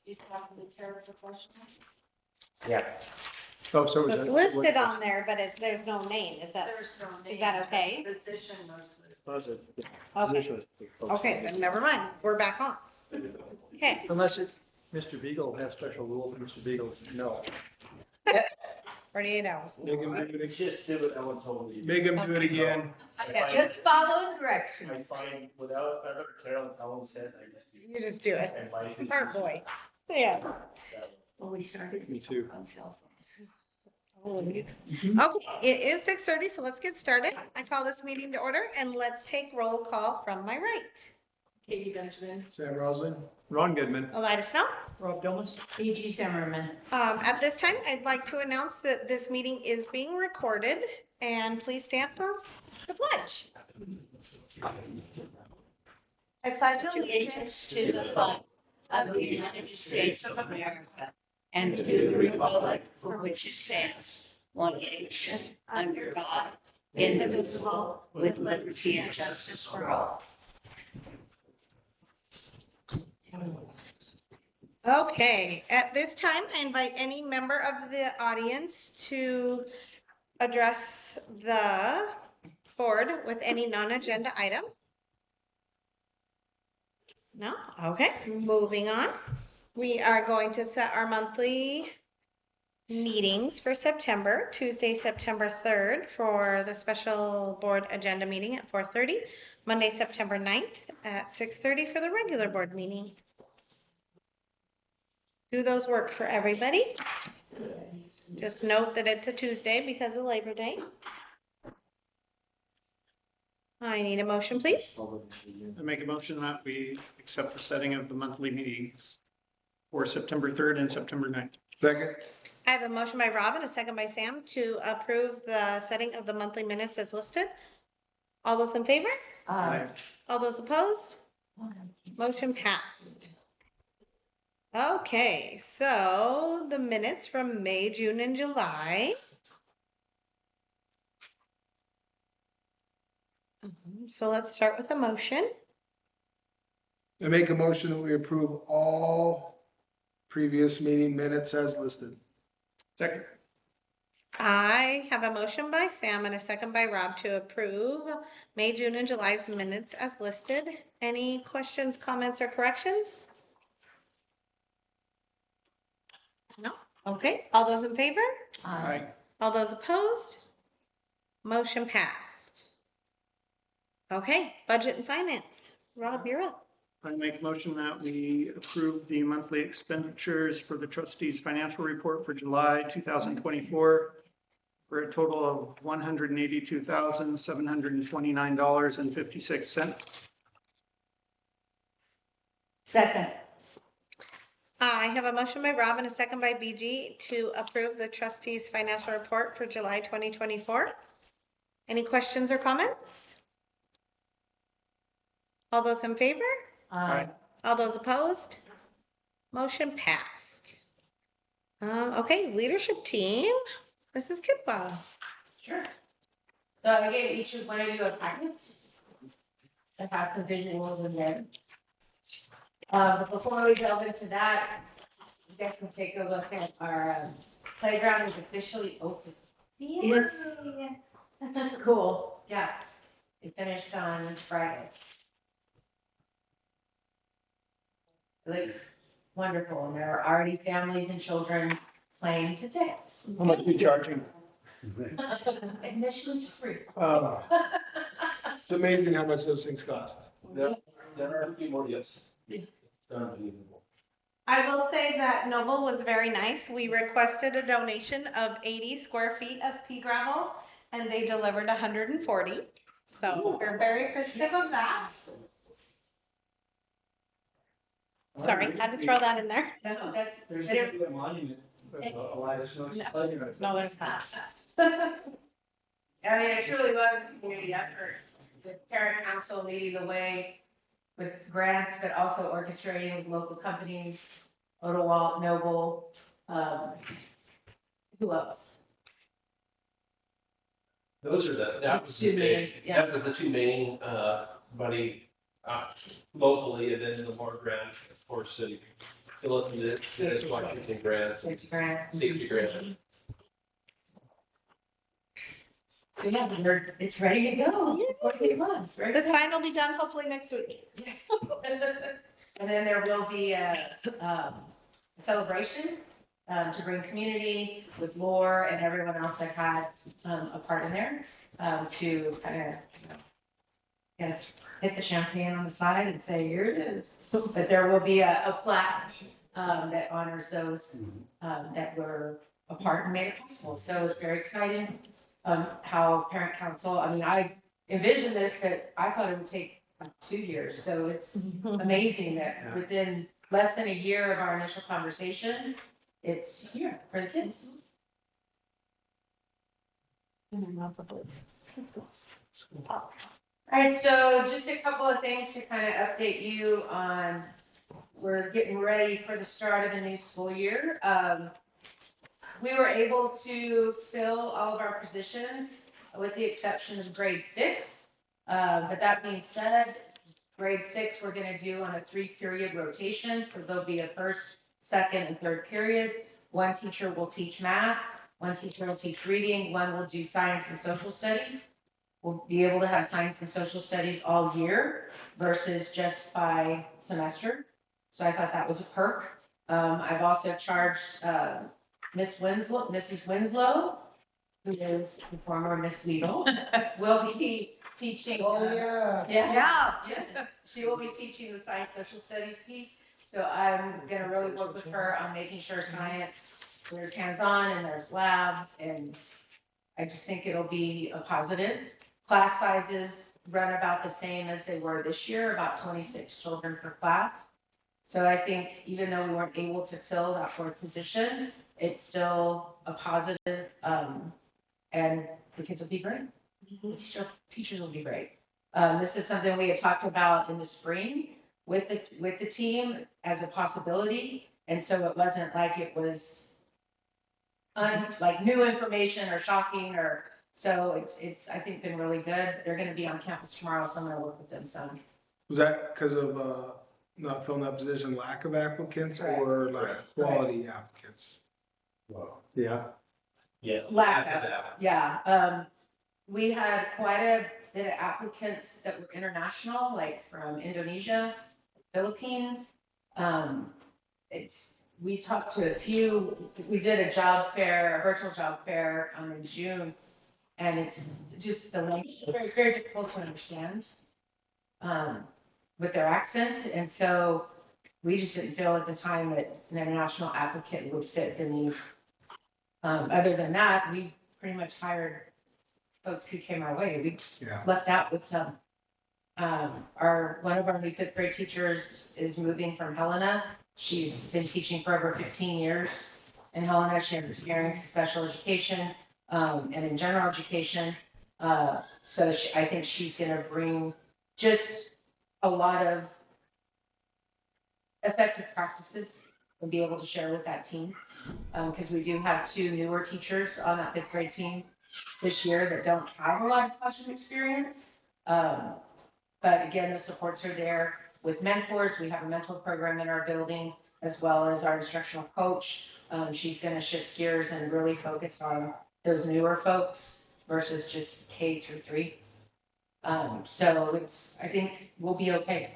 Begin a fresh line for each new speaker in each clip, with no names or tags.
You talking to Tara Professional?
Yeah.
Oh,
So it's listed on there, but there's no name. Is that
There's no name.
is that okay?
The position was listed.
Okay, then never mind. We're back on. Okay.
Unless Mr. Beagle has special rule for Mr. Beagle, no.
48 hours.
Make him do it,
Just do what Ellen told me.
make him do it again.
Just follow directions.
I find without other Carol Ellen says, I just do.
You just do it.
And life is
Smart boy. Yeah.
Well, we started
Me too.
on cell phones.
Okay, it is 6:30, so let's get started. I call this meeting to order, and let's take roll call from my right.
Katie Benjamin.
Sam Roslin. Ron Goodman.
Elida Snow.
Rob Domas. E.G. Zimmerman.
At this time, I'd like to announce that this meeting is being recorded, and please stand for the pledge. I pledge
Allegiance to the flag of the United States of America and to the republic for which it stands, one nation, under God, indivisible, with liberty and justice for all.
Okay, at this time, I invite any member of the audience to address the board with any non-agenda item. No? Okay, moving on. We are going to set our monthly meetings for September, Tuesday, September 3rd for the special board agenda meeting at 4:30, Monday, September 9th at 6:30 for the regular board meeting. Do those work for everybody? Just note that it's a Tuesday because of Labor Day. I need a motion, please.
I make a motion that we accept the setting of the monthly meetings for September 3rd and September 9th.
Second.
I have a motion by Rob and a second by Sam to approve the setting of the monthly minutes as listed. All those in favor? All those opposed? Motion passed. Okay, so the minutes from May, June, and July. So let's start with a motion.
I make a motion that we approve all previous meeting minutes as listed.
Second.
I have a motion by Sam and a second by Rob to approve May, June, and July's minutes as listed. Any questions, comments, or corrections? No? Okay. All those in favor?
Aye.
All those opposed? Motion passed. Okay, budget and finance. Rob, you're up.
I make a motion that we approve the monthly expenditures for the trustees' financial report for July 2024 for a total of $182,729.56.
Second.
I have a motion by Rob and a second by BG to approve the trustees' financial report for July 2024. Any questions or comments? All those in favor?
Aye.
All those opposed? Motion passed. Okay, leadership team. Mrs. Kidwell.
Sure. So I gave each one of you a packet that has some visuals in there. But before we delve into that, you guys can take a look at our playground is officially open.
Yes.
That's cool. Yeah. It finished on Friday. It looks wonderful, and there are already families and children playing today.
How much are you charging?
Admission is free.
It's amazing how much those things cost.
There are a few more, yes. It's unbelievable.
I will say that Noble was very nice. We requested a donation of 80 square feet of pea gravel, and they delivered 140. So we're very appreciative of that. Sorry, had to throw that in there.
No, that's.
There's gonna be a monument of Elida Snow's playground.
No, there's not.
I mean, it truly was a community effort, the parent council leading the way with grants, but also orchestrating with local companies, Odewalt, Noble, who else?
Those are that was the
Two
big,
main, yeah.
that was the two main, money, locally, and then the more grant, of course, city. Phyllis, Dennis Washington grants,
Safety grant.
safety grant.
So yeah, it's ready to go. 48 months. Very
The
exciting.
sign will be done hopefully next week.
Yes. And then there will be a celebration to bring community with Lore and everyone else that had a part in there to kind of, yes, hit the champagne on the side and say, here it is. But there will be a plaque that honors those that were a part and made it possible. So it's very exciting how parent council, I mean, I envisioned this, but I thought it would take like 2 years. So it's amazing that within less than a year of our initial conversation, it's here for the kids. All right, so just a couple of things to kind of update you on, we're getting ready for the start of the new school year. We were able to fill all of our positions with the exception of grade 6. But that being said, grade 6 we're going to do on a 3-period rotation. So there'll be a first, second, and third period. One teacher will teach math, one teacher will teach reading, one will do science and social studies. We'll be able to have science and social studies all year versus just by semester. So I thought that was a perk. I've also charged Mrs. Winslow, who is the former Miss Weedle, will be teaching.
yeah.
Yeah. She will be teaching the science social studies piece. So I'm gonna really work with her on making sure science, there's hands-on and there's labs, and I just think it'll be a positive. Class sizes run about the same as they were this year, about 26 children per class. So I think even though we weren't able to fill that fourth position, it's still a positive, and the kids will be great. The teachers will be great. This is something we had talked about in the spring with the team as a possibility, and so it wasn't like it was like new information or shocking, or so it's I think been really good. They're going to be on campus tomorrow, so I'm going to work with them some.
Was that because of not filling that position, lack of applicants,
Correct.
or like
Correct.
quality applicants?
Wow.
Yeah.
Lack
After
of,
that.
yeah. We had quite a bit of applicants that were international, like from Indonesia, Philippines. We talked to a few, we did a job fair, a virtual job fair in June, and it's just the language, it's very difficult to understand with their accent. And so we just didn't feel at the time that an international applicant would fit the need. Other than that, we pretty much hired folks who came our way. We
Yeah.
lucked out with some. One of our new 5th grade teachers is moving from Helena. She's been teaching for over 15 years in Helena. She has experience in special education and in general education. So I think she's going to bring just a lot of effective practices and be able to share with that team. Because we do have 2 newer teachers on that 5th grade team this year that don't have a lot of classroom experience. But again, the supports are there with mentors. We have a mentor program in our building, as well as our instructional coach. She's going to shift gears and really focus on those newer folks versus just K through 3. So I think we'll be okay.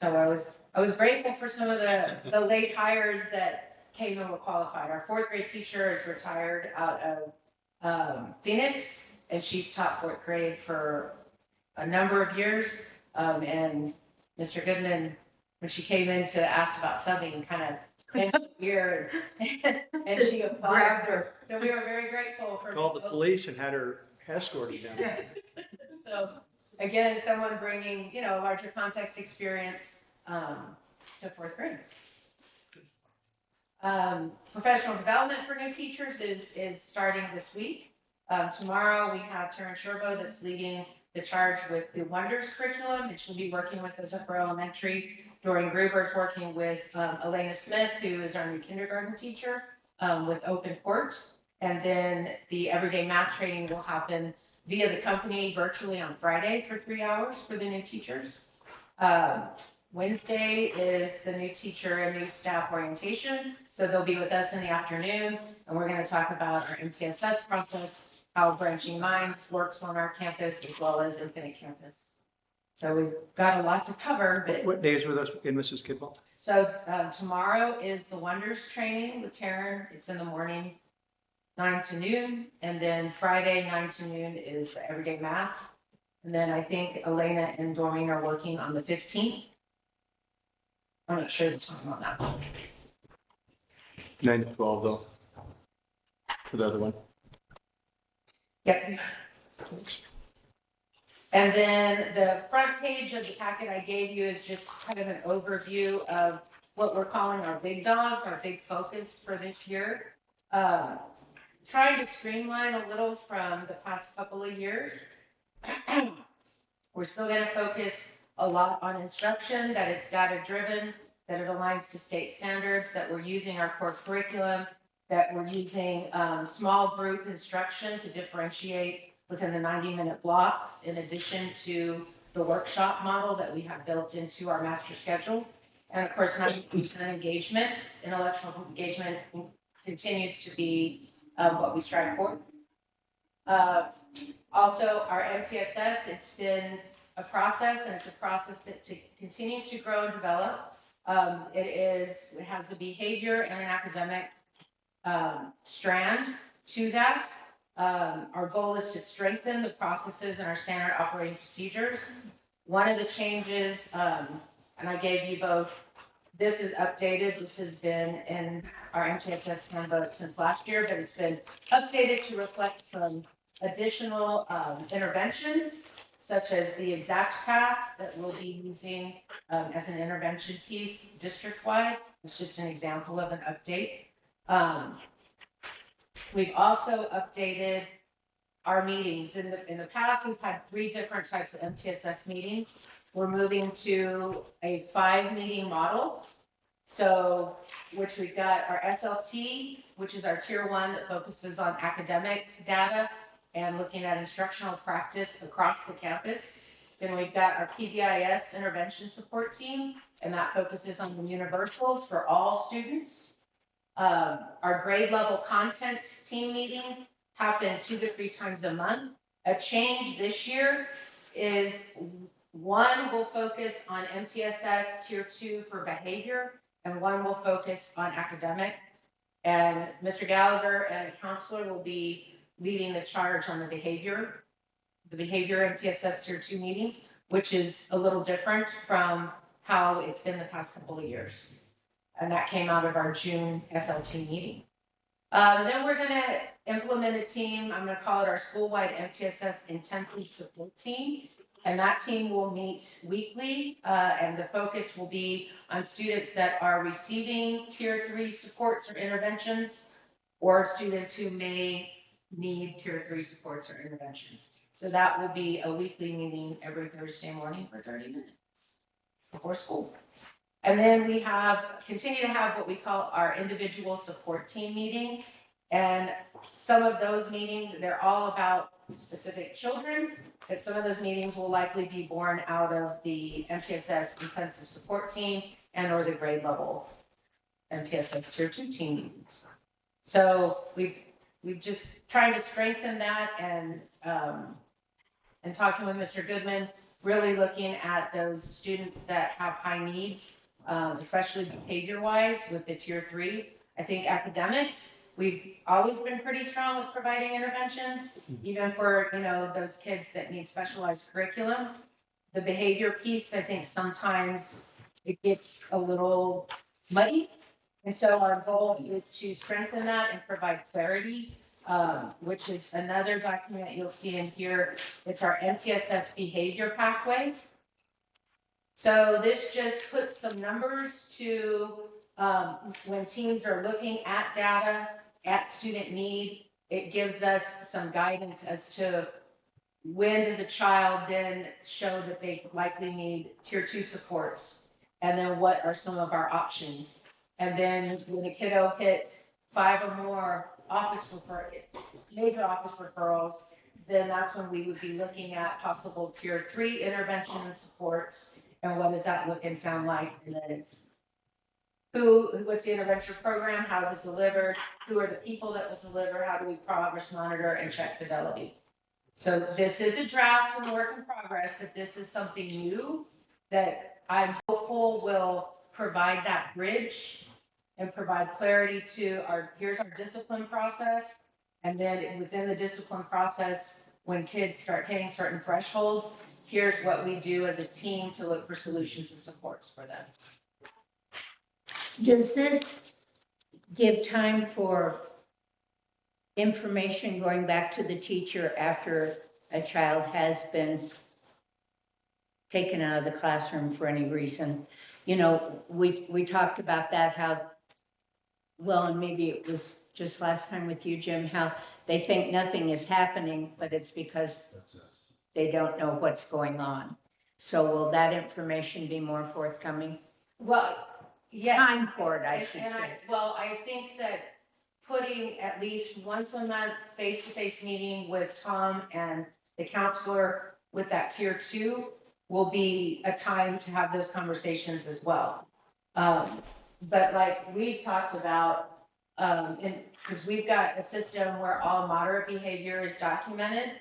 So I was grateful for some of the late hires that came and were qualified. Our 4th grade teacher is retired out of Phoenix, and she's taught 4th grade for a number of years. And Mr. Goodman, when she came in to ask about subbing, kind of bent her ear and she applied. So we were very grateful for.
Called the police and had her escorted down.
So again, someone bringing, larger context experience to 4th grade. Professional development for new teachers is starting this week. Tomorrow we have Taryn Sherbo that's leading the charge with the Wonders curriculum, and she'll be working with us upper elementary. Doreen Gruber's working with Elena Smith, who is our new kindergarten teacher, with Open Court. And then the everyday math training will happen via the company virtually on Friday for 3 hours for the new teachers. Wednesday is the new teacher and new staff orientation. So they'll be with us in the afternoon, and we're going to talk about our MTSS process, how Branching Minds works on our campus, as well as Infinite Campus. So we've got a lot to cover, but
What day is with us in Mrs. Kidwell?
so tomorrow is the Wonders training with Taryn. It's in the morning, 9 to noon. And then Friday, 9 to noon is the everyday math. And then I think Elena and Doreen are working on the 15th. I'm not sure the time on that one.
9 to 12 though. For the other one.
Yep. And then the front page of the packet I gave you is just kind of an overview of what we're calling our big dogs, our big focus for this year. Trying to streamline a little from the past couple of years. We're still going to focus a lot on instruction, that it's data driven, that it aligns to state standards, that we're using our core curriculum, that we're using small group instruction to differentiate within the 90-minute blocks, in addition to the workshop model that we have built into our master schedule. And of course, 90% engagement, intellectual engagement continues to be what we strive for. Also, our MTSS, it's been a process, and it's a process that continues to grow and develop. It has the behavior and an academic strand to that. Our goal is to strengthen the processes and our standard operating procedures. One of the changes, and I gave you both, this is updated. This has been in our MTSS handbook since last year, but it's been updated to reflect some additional interventions, such as the exact path that we'll be using as an intervention piece district-wide. It's just an example of an update. We've also updated our meetings. In the past, we've had 3 different types of MTSS meetings. We're moving to a 5-meeting model. So, which we've got our SLT, which is our tier 1 that focuses on academic data and looking at instructional practice across the campus. Then we've got our PBIS intervention support team, and that focuses on the universals for all students. Our grade level content team meetings happen 2 to 3 times a month. A change this year is 1 will focus on MTSS tier 2 for behavior, and 1 will focus on academics. And Mr. Gallagher and a counselor will be leading the charge on the behavior MTSS tier 2 meetings, which is a little different from how it's been the past couple of years. And that came out of our June SLT meeting. Then we're going to implement a team. I'm going to call it our school-wide MTSS intensive support team. And that team will meet weekly, and the focus will be on students that are receiving tier 3 supports or interventions, or students who may need tier 3 supports or interventions. So that will be a weekly meeting every Thursday morning for 30 minutes before school. And then we continue to have what we call our individual support team meeting. And some of those meetings, they're all about specific children, but some of those meetings will likely be born out of the MTSS intensive support team and or the grade level MTSS tier 2 team meetings. So we've just tried to strengthen that, and talking with Mr. Goodman, really looking at those students that have high needs, especially behavior-wise with the tier 3. I think academics, we've always been pretty strong with providing interventions, even for, those kids that need specialized curriculum. The behavior piece, I think sometimes it gets a little muddy. And so our goal is to strengthen that and provide clarity, which is another document you'll see in here. It's our MTSS behavior pathway. So this just puts some numbers to when teams are looking at data, at student need. It gives us some guidance as to when does a child then show that they likely need tier 2 supports, and then what are some of our options. And then when a kiddo hits 5 or more major office referrals, then that's when we would be looking at possible tier 3 intervention and supports. And what does that look and sound like? And then it's what's the intervention program? How's it delivered? Who are the people that will deliver? How do we progress monitor and check fidelity? So this is a draft and a work in progress, but this is something new that I'm hopeful will provide that bridge and provide clarity to here's our discipline process. And then within the discipline process, when kids start hitting certain thresholds, here's what we do as a team to look for solutions and supports for them.
Does this give time for information going back to the teacher after a child has been taken out of the classroom for any reason? You know, we talked about that, how, well, and maybe it was just last time with you, Jim, how they think nothing is happening, but it's because they don't know what's going on. So will that information be more forthcoming?
Well, yes.
Time for it, I should say.
Well, I think that putting at least once a month face-to-face meeting with Tom and the counselor with that tier 2 will be a time to have those conversations as well. But like we've talked about, because we've got a system where all moderate behavior is documented.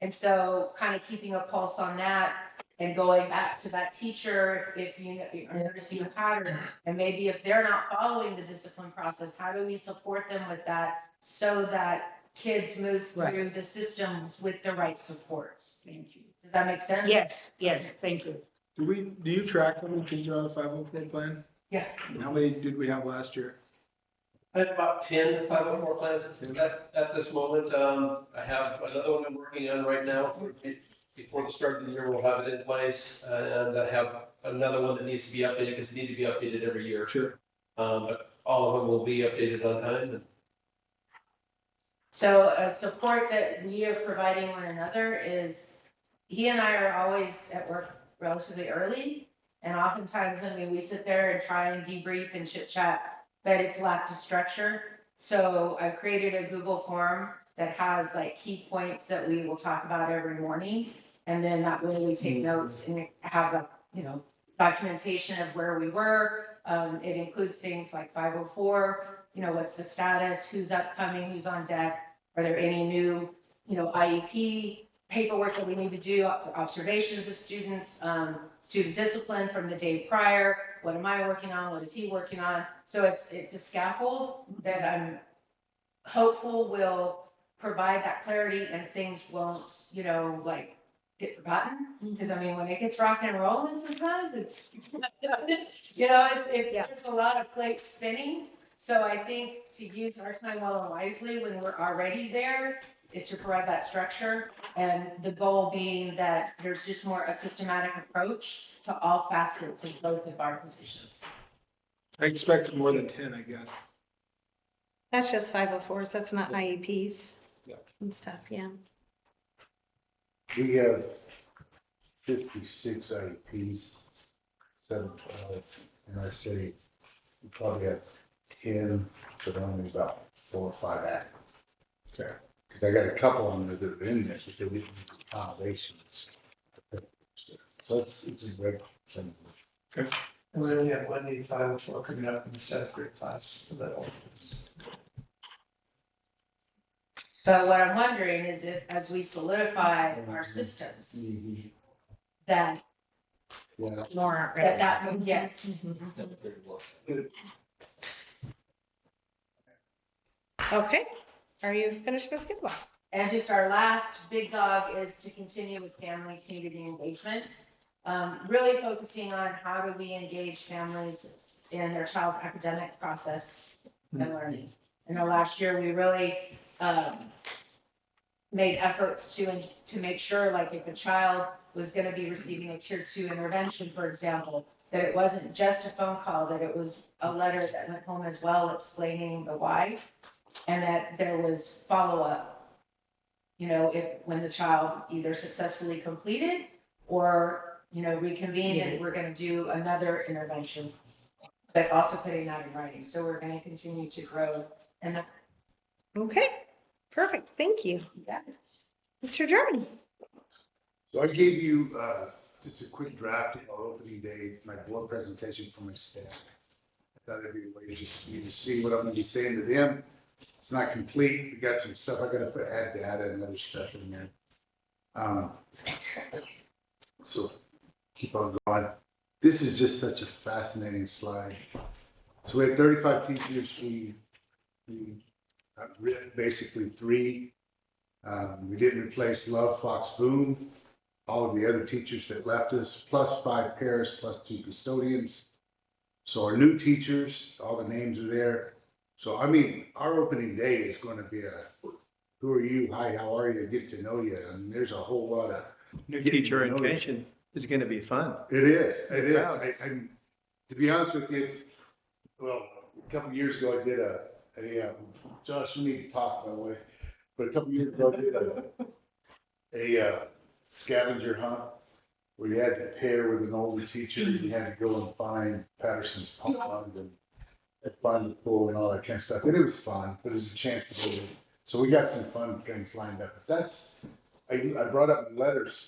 And so kind of keeping a pulse on that and going back to that teacher, if you're noticing a pattern, and maybe if they're not following the discipline process, how do we support them with that so that kids move through the systems with the right supports?
Thank you.
Does that make sense?
Yes, thank you.
Do you track how many kids are on a 504 plan?
Yeah.
And how many did we have last year?
I have about 10 504 plans at this moment. I have another one I'm working on right now. Before the start of the year, we'll have it in place. And I have another one that needs to be updated because they need to be updated every year.
Sure.
But all of them will be updated on time.
So a support that we are providing one another is, he and I are always at work relatively early. And oftentimes, I mean, we sit there and try and debrief and chit chat, but it's lacked of structure. So I've created a Google form that has like key points that we will talk about every morning. And then that way we take notes and have a, documentation of where we were. It includes things like 504, what's the status, who's upcoming, who's on deck. Are there any new, IEP paperwork that we need to do, observations of students, student discipline from the day prior. What am I working on? What is he working on? So it's a scaffold that I'm hopeful will provide that clarity and things won't, get forgotten. Because I mean, when it gets rocking and rolling, sometimes it's, it's a lot of plates spinning. So I think to use our time well and wisely when we're already there is to provide that structure, and the goal being that there's just more a systematic approach to all facets of both of our positions.
I expect more than 10, I guess.
That's just 504s, that's not IEPs
Yeah.
and stuff, yeah.
We have 56 IEPs, 712, and I say we probably have 10, but only about 4 or 5 active.
Okay.
Because I got a couple on there that are in there, but they didn't need the accommodations. So it's a great thing.
Okay.
And we only have 185 coming up in the 7th grade class for that ordinance.
But what I'm wondering is if, as we solidify our systems, that,
Yeah.
More aren't ready.
yes.
Okay, are you finished, Ms. Goodwin?
And just our last big dog is to continue with family community engagement. Really focusing on how do we engage families in their child's academic process and learning. In the last year, we really made efforts to make sure, like if a child was going to be receiving a tier 2 intervention, for example, that it wasn't just a phone call, that it was a letter that went home as well explaining the why, and that there was follow-up, when the child either successfully completed or, reconvened and we're going to do another intervention, but also putting that in writing. So we're going to continue to grow. And that,
Okay, perfect, thank you.
yeah.
Mr. German?
So I gave you just a quick draft on opening day, my board presentation for my staff. I thought it'd be a way to just, you to see what I'm gonna be saying to them. It's not complete, we got some stuff, I gotta add data and other stuff in there. So keep on going. This is just such a fascinating slide. So we had 35 teachers, we written basically 3. We didn't replace Love, Fox, Boone, all of the other teachers that left us, plus 5 pairs, plus 2 custodians. So our new teachers, all the names are there. So I mean, our opening day is going to be who are you? Hi, how are you? Get to know you. I mean, there's a whole lot of
New
getting
teacher
to know you.
orientation is gonna be fun.
It is. It is.
Proud.
I'm to be honest with you, it's well, a couple of years ago I did a Josh, we need to talk by the way, but a couple of years ago I did a scavenger hunt where you had to pair with an older teacher. You had to go and find Patterson's Pond and find the pool and all that kind of stuff. And it was fun, but it was a chance to go. So we got some fun things lined up. But that's I brought up in letters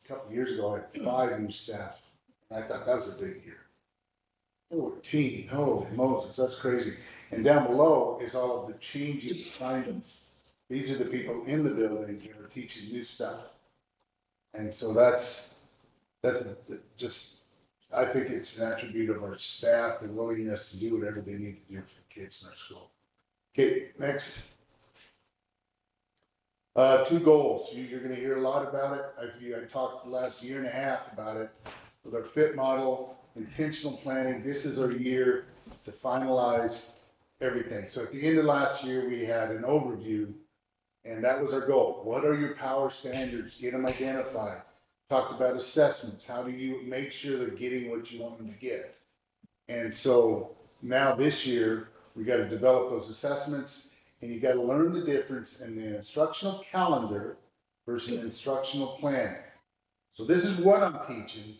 a couple of years ago. I had 5 new staff, and I thought that was a big year. 14, holy Moses, that's crazy. And down below is all of the changing assignments. These are the people in the building who are teaching new stuff. And so that's just, I think it's an attribute of our staff, the willingness to do whatever they need to do for the kids in our school. Okay, next. 2 goals. You're going to hear a lot about it. I talked the last year and a half about it with our FIT model, intentional planning. This is our year to finalize everything. So at the end of last year, we had an overview, and that was our goal. What are your power standards? Get them identified. Talked about assessments. How do you make sure they're getting what you want them to get? And so now this year, we got to develop those assessments, and you got to learn the difference in the instructional calendar versus instructional planning. So this is what I'm teaching.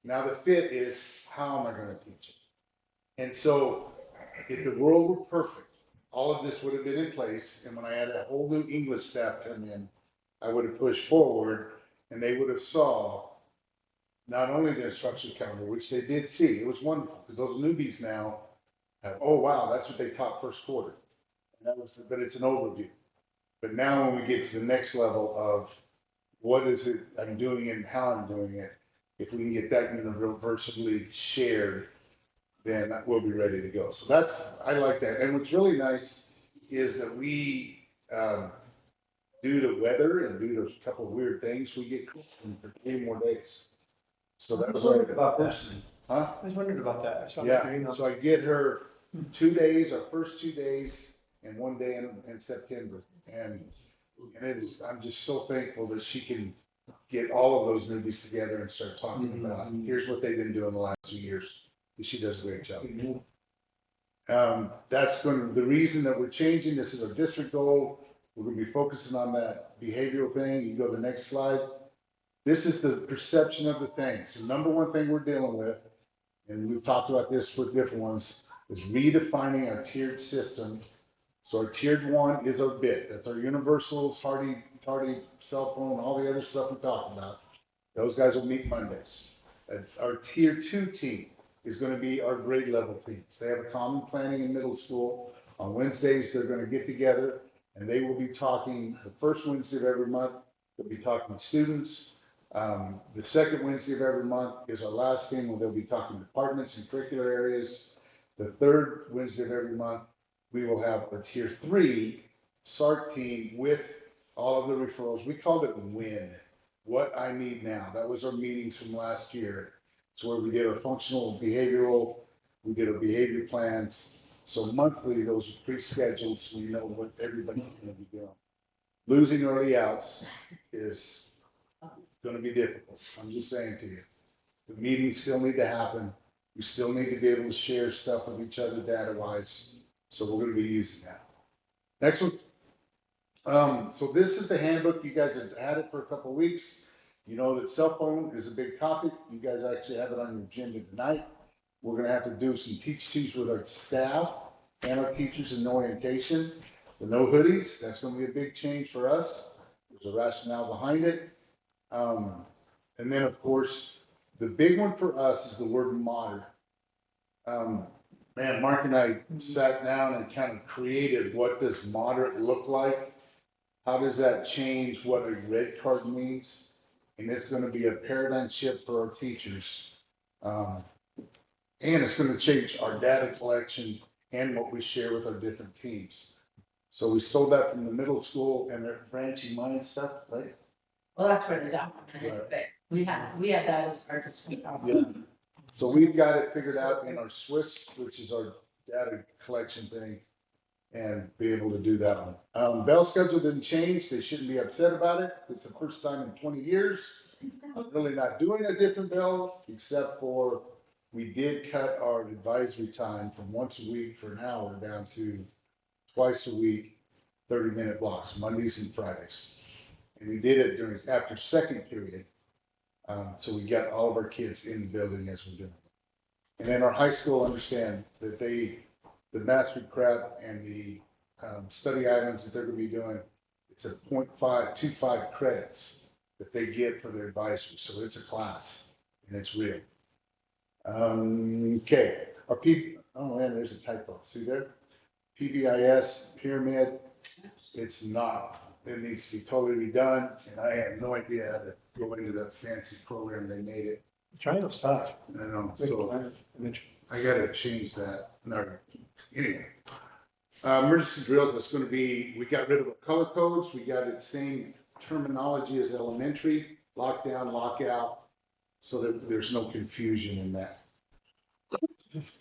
Now the fit is how am I going to teach it? And so if the world were perfect, all of this would have been in place. And when I had a whole new English staff come in, I would have pushed forward and they would have saw not only the instructional calendar, which they did see. It was wonderful because those newbies now have, oh, wow, that's what they taught first quarter. And that was, but it's an overview. But now when we get to the next level of what is it I'm doing and how I'm doing it, if we can get that universally shared, then we'll be ready to go. So that's, I like that. And what's really nice is that we, due to weather and due to a couple of weird things, we get Kristen for 3 more days. So that was our person. Huh?
I was wondering about that. I saw that
Yeah,
email.
so I get her 2 days, our first 2 days, and 1 day in September. And it is, I'm just so thankful that she can get all of those newbies together and start talking about, here's what they've been doing the last 2 years. And she does a great job. That's going to, the reason that we're changing, this is our district goal. We're going to be focusing on that behavioral thing. You can go to the next slide. This is the perception of the thing. So number one thing we're dealing with, and we've talked about this with different ones, is redefining our tiered system. So our tiered 1 is our BIT. That's our universals, Hardy, cell phone, all the other stuff we talked about. Those guys will meet Mondays. Our tier 2 team is going to be our grade level teams. They have a common planning in middle school. On Wednesdays, they're going to get together and they will be talking the first Wednesday of every month. They'll be talking to students. The second Wednesday of every month is our last team where they'll be talking departments and curricular areas. The third Wednesday of every month, we will have our tier 3 SARC team with all of the referrals. We called it WIN, what I need now. That was our meetings from last year. It's where we did our functional behavioral, we did our behavior plans. So monthly, those are pre-scheduled, so we know what everybody's going to be doing. Losing early outs is going to be difficult. I'm just saying to you. The meetings still need to happen. We still need to be able to share stuff with each other data-wise. So we're going to be using that. Next one. So this is the handbook. You guys have had it for a couple of weeks. You know that cell phone is a big topic. You guys actually have it on your agenda tonight. We're going to have to do some teach-twos with our staff and our teachers in orientation. The no hoodies, that's going to be a big change for us. There's a rationale behind it. And then, of course, The big one for us is the word modern. Man, Mark and I sat down and kind of created, what does moderate look like? How does that change what a red card means? And it's gonna be a paradigm shift for our teachers. And it's gonna change our data collection and what we share with our different teams. So we stole that from the middle school and their branching mind stuff, right?
Well, that's where the document is, but we had that as our discrete process.
Yeah. So we've got it figured out in our Swiss, which is our data collection thing, and be able to do that one. Bell schedule didn't change. They shouldn't be upset about it. It's the first time in 20 years. I'm really not doing a different bell, except for we did cut our advisory time from once a week for an hour down to twice a week, 30-minute blocks, Mondays and Fridays. And we did it after second period. So we got all of our kids in the building as we're doing it. And then our high school understand that the mastery prep and the study items that they're gonna be doing, it's a 0.525 credits that they get for their advisory. So it's a class and it's real. Okay, oh man, there's a typo. See there? PBIS pyramid, it's not. It needs to be totally redone, and I have no idea how to go into that fancy program they made it.
Triangle's tough.
I know, so I gotta change that. No, anyway. Emergency drills, that's gonna be, we got rid of the color codes, we got the same terminology as elementary, lockdown, lockout, so that there's no confusion in that.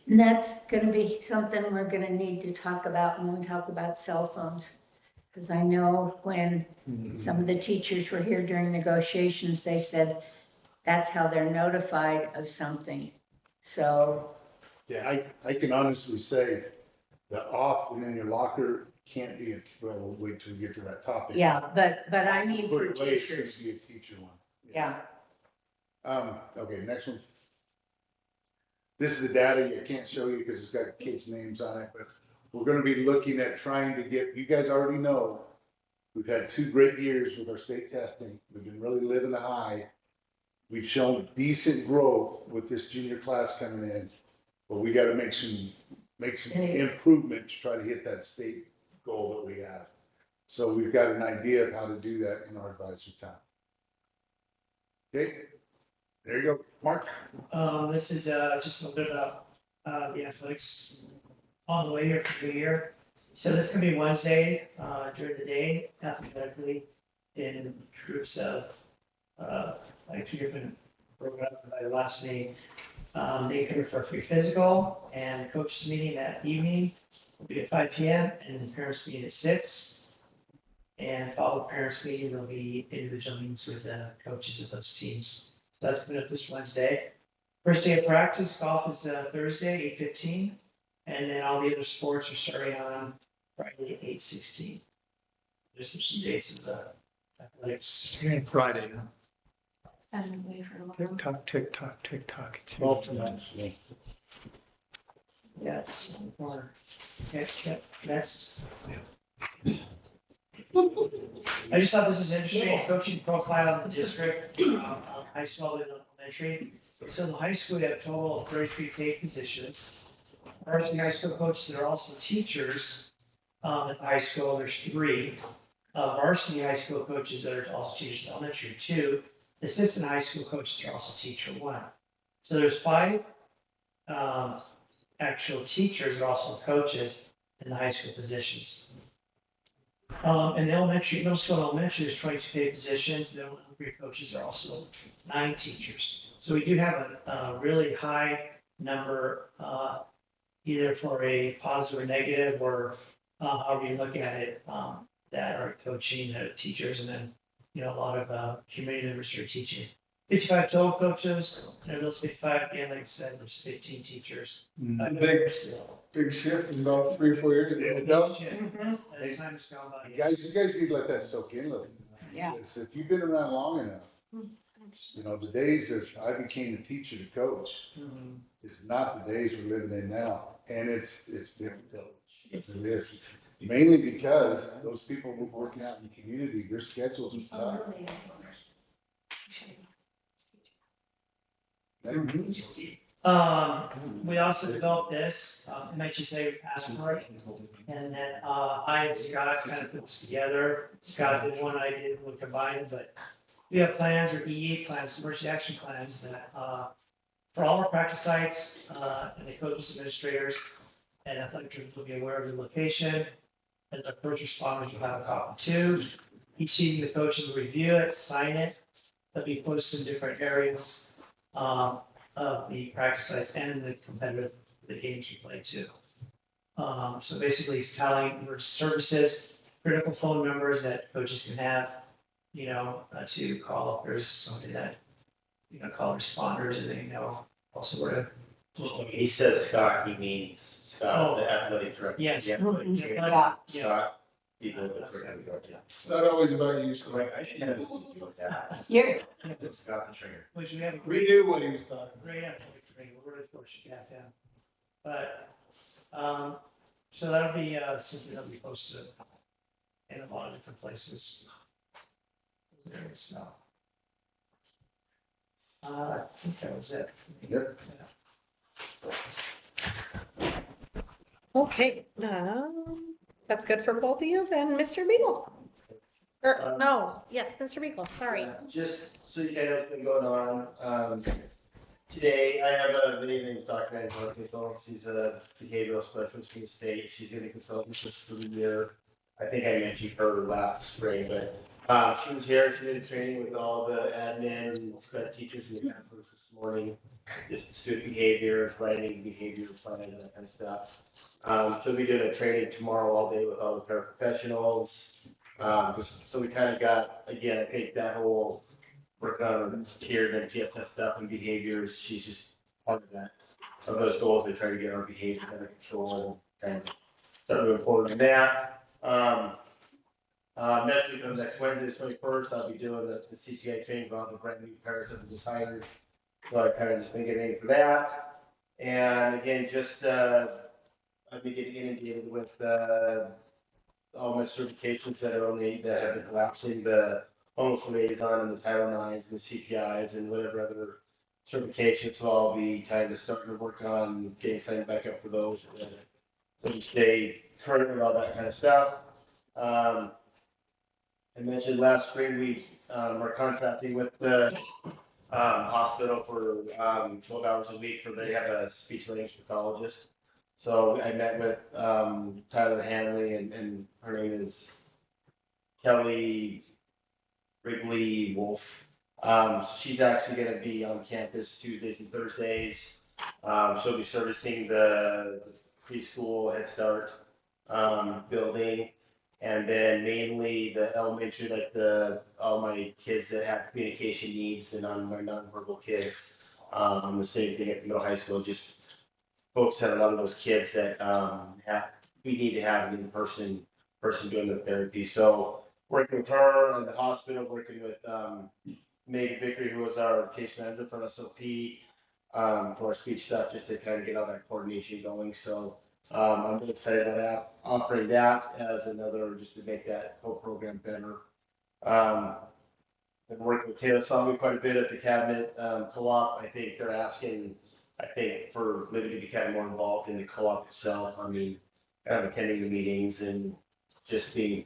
And that's gonna be something we're gonna need to talk about when we talk about cell phones. Because I know when some of the teachers were here during negotiations, they said that's how they're notified of something. So,
Yeah, I can honestly say the off and in your locker can't be, well, we'll wait till we get to that topic.
yeah, but I mean
Put
for
it away, it's
teachers,
gonna be a teacher one.
yeah.
Okay, next one. This is the data I can't show you because it's got kids' names on it, but we're gonna be looking at trying to get, you guys already know, we've had 2 great years with our state testing. We've been really living a high. We've shown decent growth with this junior class coming in, but we gotta make some improvement to try to hit that state goal that we have. So we've got an idea of how to do that in our advisory time. Okay, there you go, Mark.
This is just a little bit about the athletics on the way here for the year. So this can be Wednesday during the day, athletically, in groups of like 2 different broken up by the last name. They come for a free physical and coaches meeting that evening will be at 5 p.m. and the parents meeting at 6. And follow parents meeting, there'll be individual meetings with the coaches of those teams. So that's coming up this Wednesday. First day of practice, golf is Thursday, 8:15. And then all the other sports are starting on Friday, 8:16. There's some dates of the athletics.
Friday, huh?
I've been away for a long
Tick tock, tick tock, tick tock. It's
Well,
Yes. Okay, next. I just thought this was interesting, coaching profile in the district, high school and elementary. So in the high school, we have a total of 33 paid positions. Varsity high school coaches that are also teachers, at the high school, there's 3. Varsity high school coaches that are also teachers in elementary, 2. Assistant high school coaches are also teacher 1. So there's 5, actual teachers are also coaches in the high school positions. In the elementary, middle school and elementary, there's 22 paid positions. The elementary coaches are also 9 teachers. So we do have a really high number, either for a positive or negative, or however you look at it, that are coaching teachers, and then, you know, a lot of community members who are teaching. 55 total coaches, and those 55, again, like I said, there's 15 teachers.
Big shift in about 3 or 4 years ago.
It does.
As time has gone by.
You guys need to let that soak in a little.
Yeah.
It's, if you've been around long enough, you know, the days that I became a teacher to coach is not the days we're living in now. And it's difficult. It is. Mainly because those people who are working out in the community, their schedules are tough.
We also developed this, MHSA asked for it. And then, I and Scott kind of put this together. Scott did one, I did one combined, but we have plans or EE plans, emergency action plans that, for all our practice sites, and the coaches, administrators, and athletic directors will be aware of the location. And the first responders will have a copy too. Each season, the coaches will review it, sign it. They'll be posted in different areas, of the practice sites and the games we play too. So basically it's telling emergency services, critical phone numbers that coaches can have, to call if there's somebody that, call responders and they know also where to.
He says Scott, he means Scott, the athletic director.
Yes.
The athletic chair.
Yeah.
Scott, people that are director.
It's not always about you, Scott.
Like, I didn't have anything to do with that.
You're,
Scott the trainer.
Which we have a
We knew what he was talking about.
great athletic training, we're really fortunate to have him. But, so that'll be, something that'll be posted in a lot of different places. So. I think that was it.
Yep.
Okay, that's good for both of you, then Mr. Beagle. Or, no, yes, Mr. Beagle, sorry.
Just so you guys know what's been going on, today I have a lady named Dr. Ann Harkinsville. She's a behavioral specialist from the state. She's going to consult with us for the year. I think I mentioned her last spring, but she was here. She did a training with all the admin and sped teachers and the counselors this morning. Just student behavior, writing behavior plan, and that kind of stuff. She'll be doing a training tomorrow all day with all the paraprofessionals. So we kind of got, again, I think that whole work on tiered and PSS stuff and behaviors, she's just part of that, of those goals. We try to get our behaviors under control and kind of start moving forward on that. Next week, on next Wednesday, the 21st, I'll be doing the CPI training about the brand new pairs that we just hired. So I kind of just been getting ready for that. And again, just, I've been getting inundated with, all my certifications that have been collapsing, the homeless liaison and the Title IX and the CPIs and whatever other certifications. So I'll be kind of starting to work on getting signed back up for those. So we stay current with all that kind of stuff. I mentioned last spring we are contracting with the hospital for 12 hours a week for they have a speech language pathologist. So I met with Tyler Hanley and her name is Kelly Wrigley Wolf. She's actually going to be on campus Tuesdays and Thursdays. She'll be servicing the preschool Head Start building, and then mainly the elementary, like all my kids that have communication needs, the nonverbal kids. The same thing at the middle high school, just focus on a lot of those kids that we need to have an in-person person doing the therapy. So working with her and the hospital, working with Megan Vickery, who was our case manager for SOP, for our speech stuff, just to kind of get all that coordination going. So I'm really excited about that, offering that as another, just to make that whole program better. Been working with Taylor Swami quite a bit at the cabinet co-op. I think they're asking, for Libby to be kind of more involved in the co-op itself. I mean, kind of attending the meetings and just being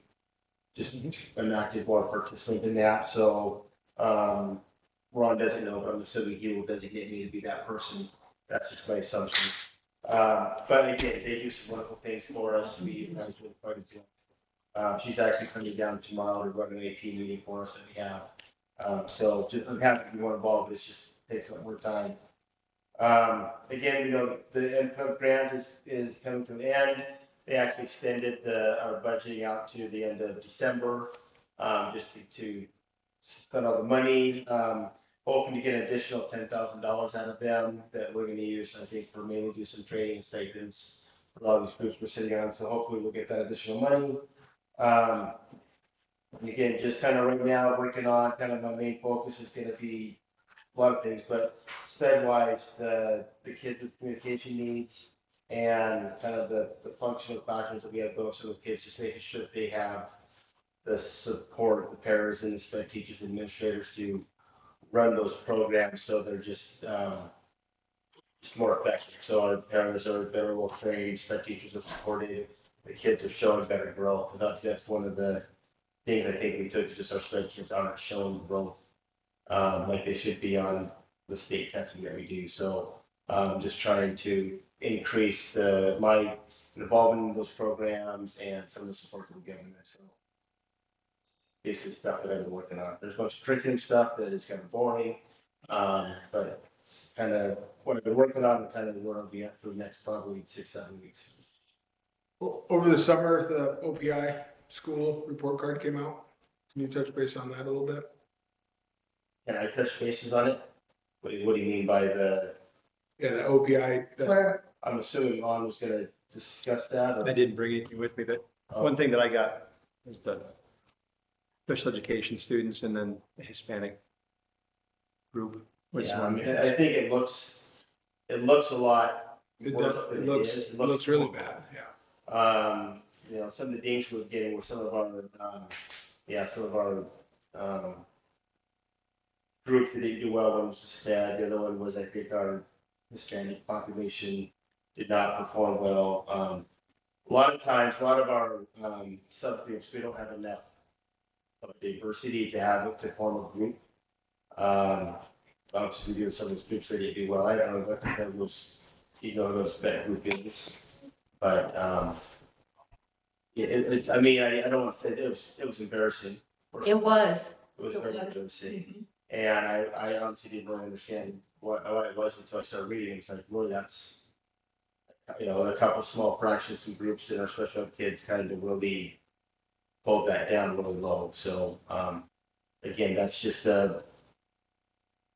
an active more participant in that. So Ron doesn't know, but I'm assuming he will designate me to be that person. That's just my assumption. But again, they do some wonderful things for us. We guys look quite a bit. She's actually coming down tomorrow to run an AP meeting for us that we have. So I'm happy to be more involved. It just takes a lot more time. Again, we know the NPUB grant is coming to an end. They actually extended our budgeting out to the end of December, just to spend all the money. Hoping to get an additional $10,000 out of them that we're going to use, I think, for mainly do some training stipends for a lot of these groups we're sitting on. So hopefully we'll get that additional money. And again, just kind of right now working on kind of my main focus is going to be a lot of things, but sped wise, the kids with communication needs and kind of the functional classrooms that we have going so with kids, just making sure that they have the support, the parents and the sped teachers and administrators to run those programs so they're just more effective. So our parents are better well trained, our teachers are supported, the kids are showing better growth. And that's one of the things I think we took, just our spreadsheets aren't showing growth like they should be on the state testing that we do. So just trying to increase my involvement in those programs and some of the support that we're giving them. So basically stuff that I've been working on. There's a bunch of curriculum stuff that is kind of boring, but it's kind of what I've been working on and kind of where I'll be at for the next probably 6-7 weeks.
Over the summer, the OPI school report card came out. Can you touch base on that a little bit?
Can I touch bases on it? What do you mean by the?
Yeah, the OPI.
I'm assuming Lon was gonna discuss that.
I didn't bring anything with me, but one thing that I got was the special education students and then the Hispanic group.
Yeah, I mean, I think it looks a lot.
It does. It looks really bad. Yeah.
You know, some of the names we're getting were some of our groups that didn't do well. One was just bad. The other one was, I think, our Hispanic population did not perform well. A lot of times, a lot of our subgroups, we don't have enough of diversity to form a group. Obviously, we do some of those groups that didn't do well. I don't know what those, those bad group is, but I mean, I don't want to say it was embarrassing.
It was.
It was very embarrassing. And I honestly didn't really understand what it was until I started reading. It's like, really, that's, a couple of small fractions and groups in our special ed kids kind of really pulled that down really low. So, again, that's just going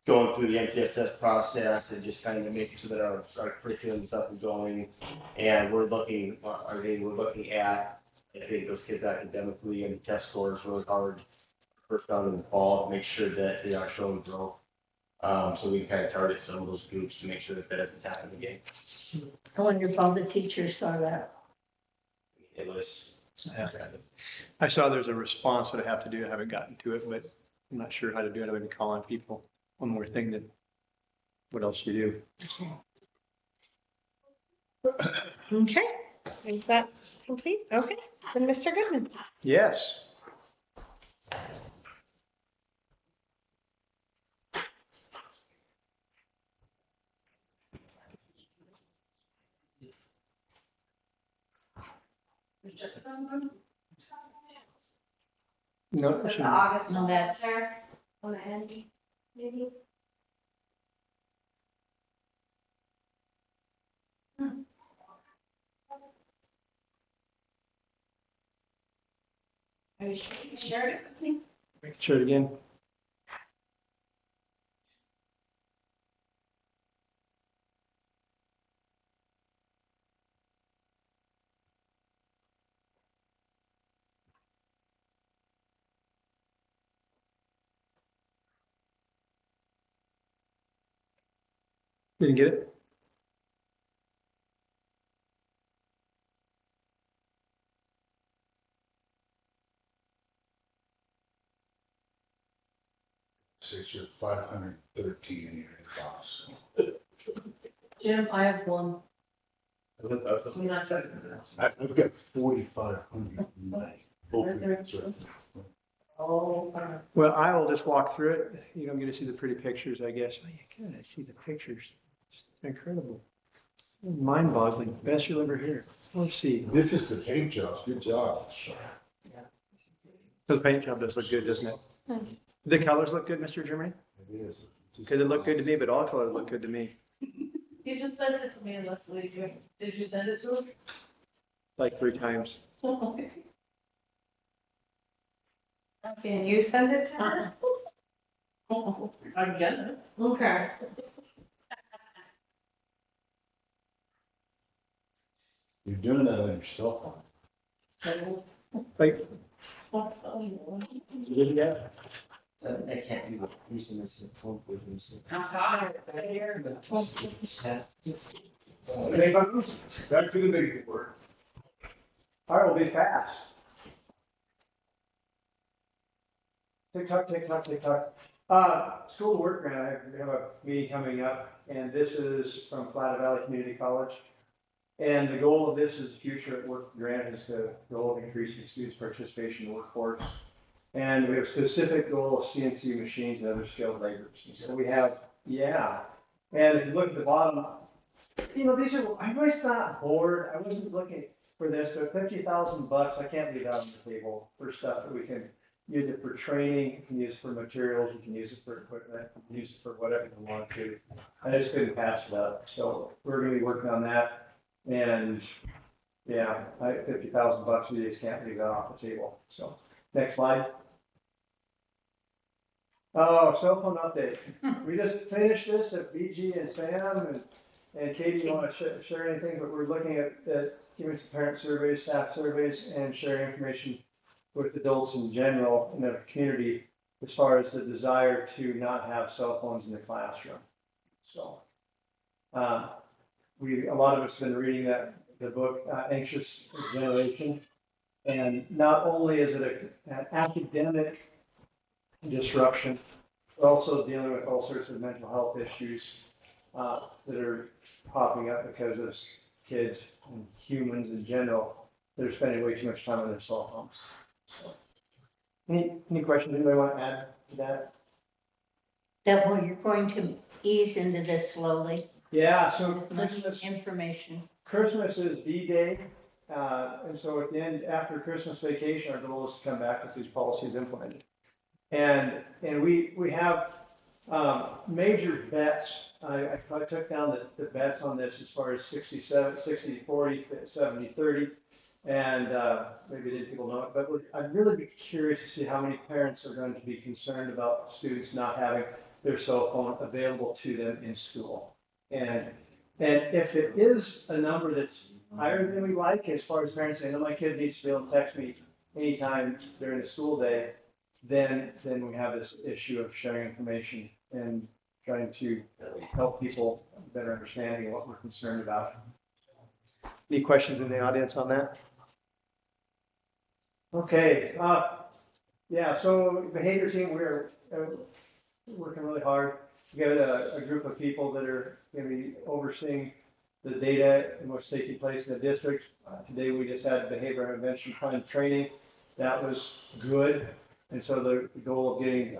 through the MTSS process and just kind of making sure that our curriculum is up and going. And we're looking at, I think, those kids academically and the test scores really hard first round in the fall to make sure that they are showing growth. So we kind of target some of those groups to make sure that doesn't happen again.
I wonder if all the teachers saw that.
It was.
I saw there's a response that I have to do. I haven't gotten to it, but I'm not sure how to do it. I'm going to call on people. One more thing what else you
do? Okay. Is that complete? Okay. Then Mr. Goodman.
Yes. No,
The August semester on the end, maybe. Are you sure?
Make sure again. Didn't get it?
Says you're 513 in your inbox.
Jim, I have one.
I've got 4,509.
Oh.
Well, I will just walk through it. You don't get to see the pretty pictures, I guess. Oh, you can. I see the pictures. Just incredible. Mind-boggling. Best you'll ever hear. Let's see.
This is the paint job. Good job.
Yeah. So the paint job does look good, doesn't it? The colors look good, Mr. Germany?
It is.
Because it looked good to me, but all colors look good to me.
You just sent it to me, Leslie. Did you send it to him?
Like 3 times.
Can you send it to her?
I'm gonna. Okay.
You're doing that on your cell phone.
Like,
Yeah. I can't be using this phone for this.
Back to the big word.
all right, we'll be fast. Tick tock, tick tock, tick tock. School to Work grant, we have a meeting coming up, and this is from Flat Valley Community College. And the goal of this is Future at Work grant is the goal of increasing students' participation in the workforce. And we have a specific goal of CNC machines and other skilled laborers. And so we have, yeah. And if you look at the bottom, you know, these are, I was not bored. I wasn't looking for this, but $50,000, I can't leave that on the table for stuff that we can use it for training, you can use it for materials, you can use it for equipment, you can use it for whatever you want to. I just couldn't pass it up. So we're gonna be working on that. And yeah, $50,000, we just can't leave that off the table. So next slide. Oh, cell phone update. We just finished this at BG and Sam and Katie, you want to share anything? But we're looking at giving some parent surveys, staff surveys, and sharing information with adults in general in the community as far as the desire to not have cell phones in the classroom. So a lot of us have been reading the book Anxious Generation, and not only is it an academic disruption, but also dealing with all sorts of mental health issues that are popping up because of kids and humans in general. They're spending way too much time on their cell phones. So, any questions anybody want to add to that?
That you're going to ease into this slowly.
Yeah, so
Much information.
Christmas is D-Day, and so at the end, after Christmas vacation, our goal is to come back with these policies implemented. And we have major bets. I took down the bets on this as far as 60-40, 70-30, and maybe didn't people know it, but I'd really be curious to see how many parents are going to be concerned about students not having their cell phone available to them in school. And if it is a number that's higher than we like, as far as parents saying, "Oh, my kid needs to be able to text me anytime during the school day," then we have this issue of sharing information and trying to help people better understanding what we're concerned about. Any questions in the audience on that? Okay. Yeah. So behavior team, we're working really hard. We got a group of people that are going to be overseeing the data and what's taking place in the district. Today we just had behavior intervention plan training. That was good. And so the goal of getting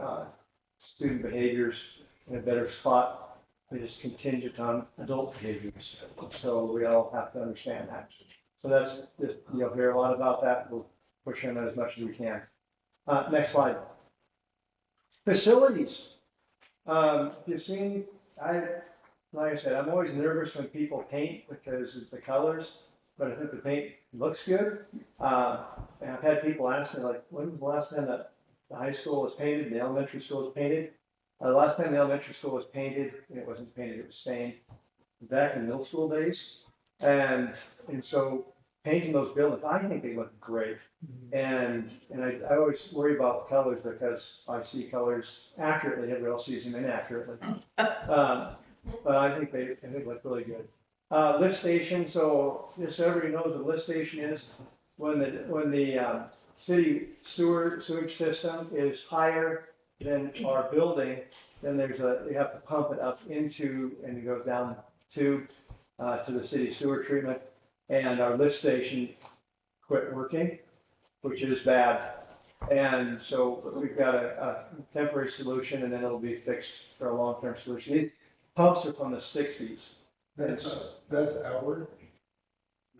student behaviors in a better spot is contingent on adult behaviors. So we all have to understand that. So that's just, you'll hear a lot about that. We'll push on that as much as we can. Next slide. Facilities. You've seen, like I said, I'm always nervous when people paint because of the colors, but I think the paint looks good. And I've had people ask me, like, when was the last time that the high school was painted, the elementary school was painted? The last time the elementary school was painted, it wasn't painted, it was stained, back in middle school days. And so painting those buildings, I think they look great. And I always worry about colors because I see colors accurately, everybody else sees them inaccurately. But I think they look really good. Lift station, so just so everybody knows what a lift station is, when the city sewage system is higher than our building, then you have to pump it up into, and it goes down to the city sewer treatment. And our lift station quit working, which is bad. And so we've got a temporary solution, and then it'll be fixed for a long-term solution. These pumps are from the 60s.
That's our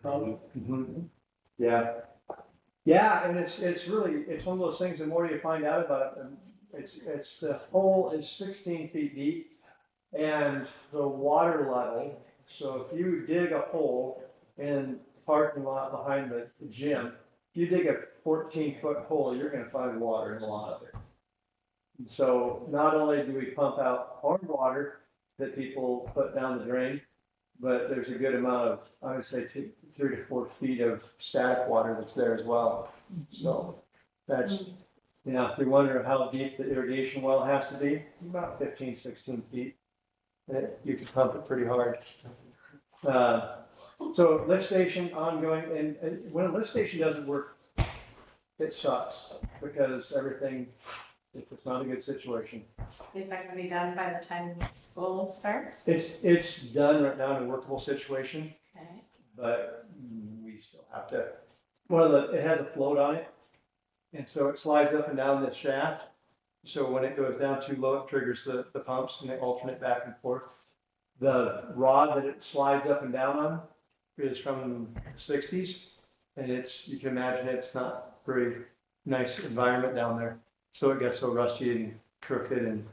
problem.
Mm-hmm. Yeah. Yeah, and it's really, it's one of those things, the more you find out about it, it's the hole is 16 feet deep, and the water level, so if you dig a hole in the parking lot behind the gym, if you dig a 14-foot hole, you're going to find water in a lot of it. So not only do we pump out hard water that people put down the drain, but there's a good amount of, I would say, 3 to 4 feet of static water that's there as well. So that's, if you wonder how deep the irrigation well has to be, about 15, 16 feet. You can pump it pretty hard. So lift station ongoing, and when a lift station doesn't work, it sucks because everything It's not a good situation.
Is that gonna be done by the time school starts?
It's done right now in a workable situation,
Okay.
but we still have to, it has a float on it. And so it slides up and down this shaft. So when it goes down too low, it triggers the pumps and they alternate back and forth. The rod that it slides up and down on is from the 60s. And you can imagine it's not very nice environment down there. So it gets so rusty and crooked and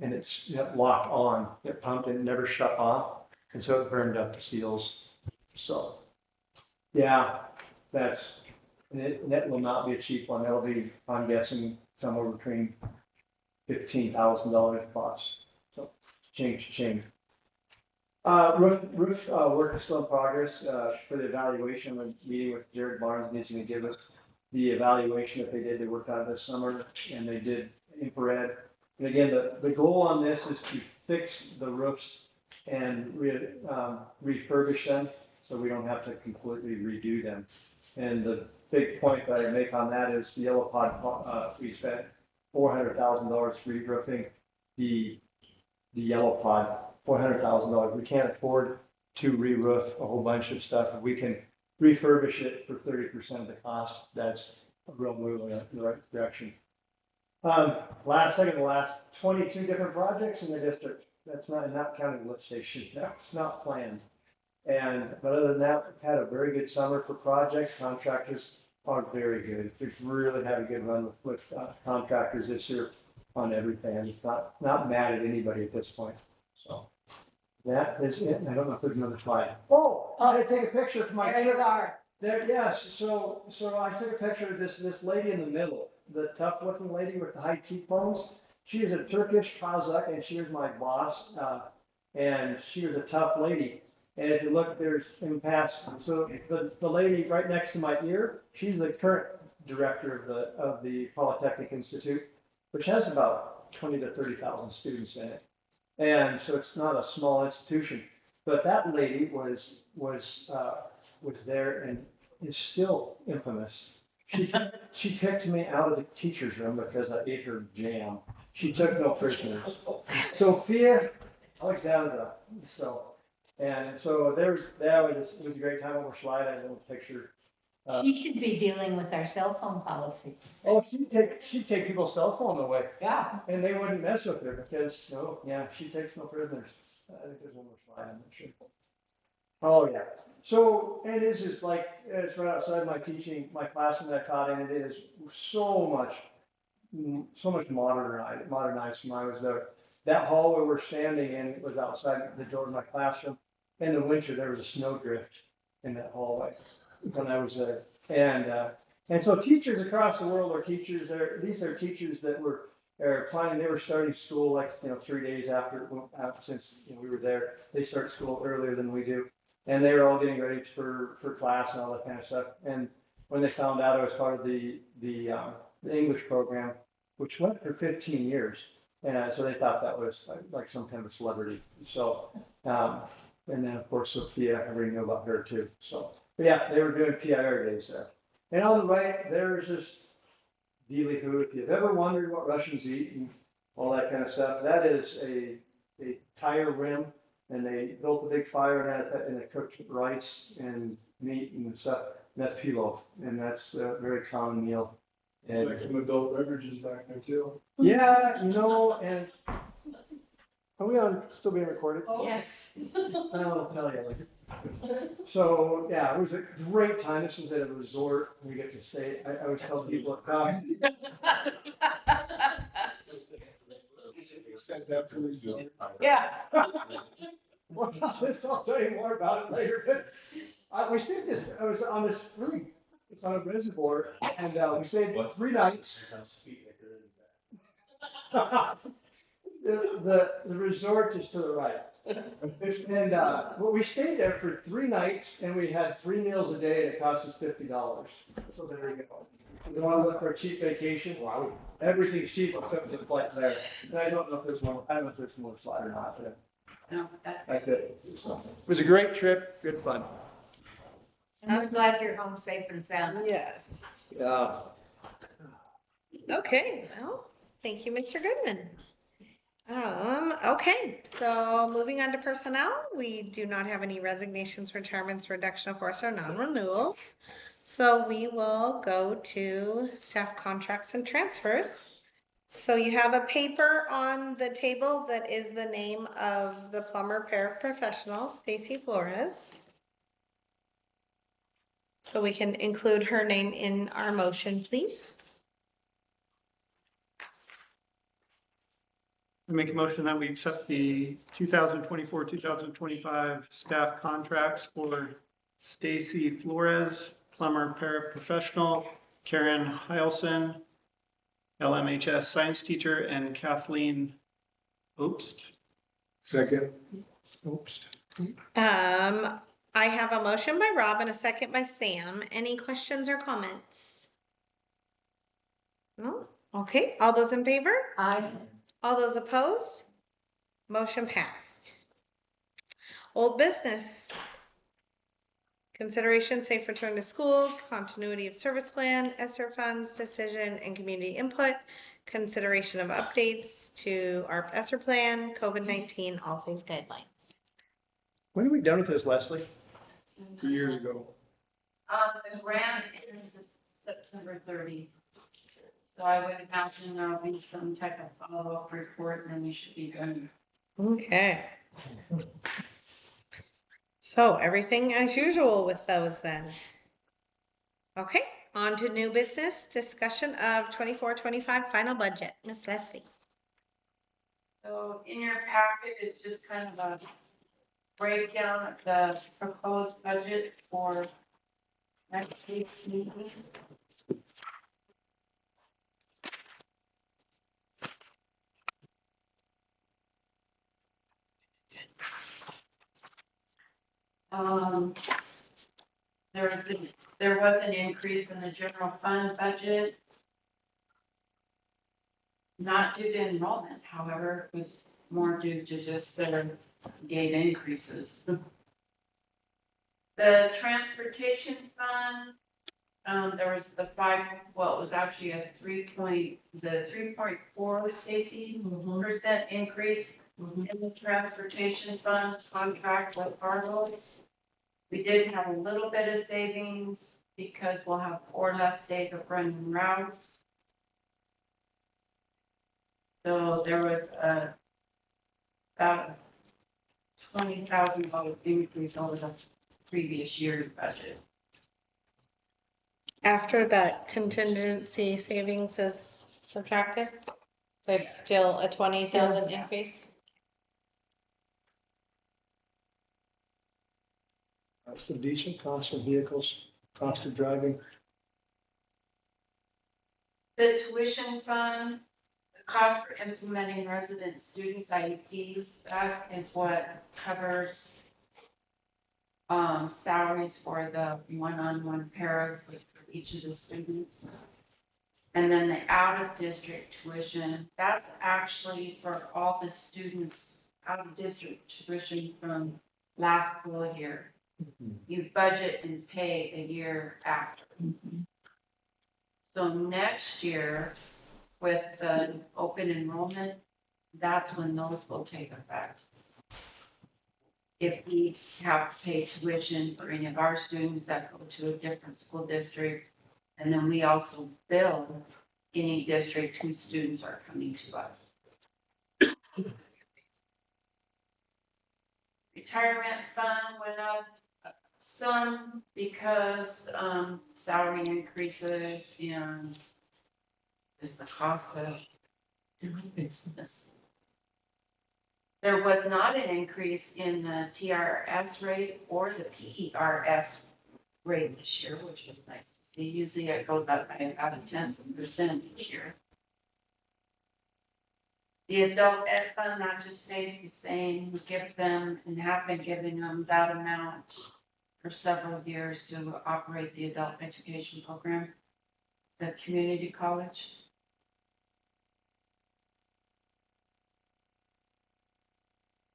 it's locked on. It pumped and it never shut off. And so it burned up the seals. So, yeah, and that will not be a cheap one. That'll be, I'm guessing, somewhere between $15,000 cost. So, change. Roof work is still in progress for the evaluation. I'm meeting with Jared Barnes. He's going to give us the evaluation that they did. They worked on it this summer, and they did infrared. And again, the goal on this is to fix the roofs and refurbish them, so we don't have to completely redo them. And the big point that I make on that is the yellow pod. We spent $400,000 re-roofing the yellow pod. $400,000. We can't afford to re-roof a whole bunch of stuff. If we can refurbish it for 30% of the cost, that's a real move in the right direction. Last 22 different projects in the district. That's not counting lift station. That's not planned. But other than that, we've had a very good summer for projects. Contractors are very good. We've really had a good run with contractors this year on everything. Not mad at anybody at this point. So that is it. I don't know if there's another slide. Oh, I had to take a picture for my.
There you are.
There, yes. So I took a picture of this lady in the middle, the tough-looking lady with the high cheekbones. She is a Turkish Kazakh, and she was my boss, and she was a tough lady. And if you look, there's in past. So the lady right next to my ear, she's the current director of the Polytechnic Institute, which has about 20 to 30,000 students in it. And so it's not a small institution, but that lady was there and is still infamous. She kicked me out of the teacher's room because I ate her jam. She took no prisoners. Sophia Alexandra. So that was a great time over slide. I have a little picture.
She should be dealing with our cell phone policy.
Oh, she'd take people's cell phone away.
Yeah.
And they wouldn't mess with her because, she takes no prisoners. I think there's one more slide, I'm not sure. Oh, yeah. So, and this is like, it's right outside my classroom that I taught in. It is so much modernized from when I was there. That hall where we're standing in was outside the door of my classroom. In the winter, there was a snowdrift in that hallway when I was there. And so teachers across the world are teachers. These are teachers that were planning. They were starting school 3 days after since we were there. They start school earlier than we do, and they were all getting ready for class and all that kind of stuff. And when they found out I was part of the English program, which went for 15 years, and so they thought that was like some kind of a celebrity. So and then of course Sophia, everybody knew about her too. So but yeah, they were doing PIR days there. And on the right, there's this dealy hoo. If you've ever wondered what Russians eat and all that kind of stuff, that is a tire rim, and they built a big fire in it, and they cooked rice and meat and stuff. And that's pilaf, and that's a very common meal. And
Like some adult beverages back there too.
yeah, and are we still being recorded?
Yes.
I'll tell you later. So yeah, it was a great time. This was at a resort. We get to stay. I always tell people
Yeah.
Well, I'll tell you more about it later. We stayed I was on this really, it's on a reservoir, and we stayed 3 nights. The resort is to the right. And we stayed there for 3 nights, and we had 3 meals a day, and it cost us $50. So there you go. If you want to look for a cheap vacation, everything's cheap except the flight there. And I don't know if there's one. I don't know if there's more slide or not. But
No,
that's it. So, it was a great trip. Good fun.
I'm glad you're home safe and sound.
Yes.
Yeah.
Okay, well, Thank you, Mr. Goodman. Okay, so moving on to personnel, we do not have any resignations, retirements, reduction of force, or non-renewals. So we will go to staff contracts and transfers. So you have a paper on the table that is the name of the plumber paraprofessional, Stacy Flores. So we can include her name in our motion, please.
I make a motion that we accept the 2024-2025 staff contracts for Stacy Flores, plumber paraprofessional, Karen Heilson, LMHS science teacher, and Kathleen Obst.
Second. Oops.
I have a motion by Rob and a second by Sam. Any questions or comments? No? Okay, all those in favor?
Aye.
All those opposed? Motion passed. Old business. Consideration safe return to school, continuity of service plan, ESSER funds, decision, and community input. Consideration of updates to our ESSER plan, COVID-19, all things guidelines.
When are we done with this, Leslie?
2 years ago.
The grant ends September 30. So I would imagine there'll be some type of follow-up report, and then we should be done.
Okay. So everything as usual with those then. Okay, on to new business, discussion of 24-25 final budget. Miss Leslie.
So in your packet is just kind of a breakdown of the proposed budget for next week's meeting. There was an increase in the general fund budget. Not due to enrollment, however, it was more due to just the gate increases. The transportation fund, there was the it was actually a 3.4, Stacy, percent increase in the transportation fund contract with Fargo's. We did have a little bit of savings because we'll have 4 less days of running routes. So there was about a $20,000 increase over the previous year's budget.
After that contingency savings is subtracted, there's still a 20,000 increase.
Cost of diesel, cost of vehicles, cost of driving.
The tuition fund, the cost for implementing resident students IEPs, that is what covers salaries for the one-on-one paras for each of the students. And then the out-of-district tuition, that's actually for all the students out-of-district tuition from last school year. You budget and pay a year after. So next year, with the open enrollment, that's when those will take effect. If we have to pay tuition for any of our students that go to a different school district, and then we also bill any district whose students are coming to us. Retirement fund went up some because salary increases and just the cost of doing business. There was not an increase in the TRS rate or the PERS rate this year, which was nice to see. Usually it goes up by about a 10% each year. The adult ed fund, that just stays the same. We give them and have been giving them that amount for several years to operate the adult education program, the community college.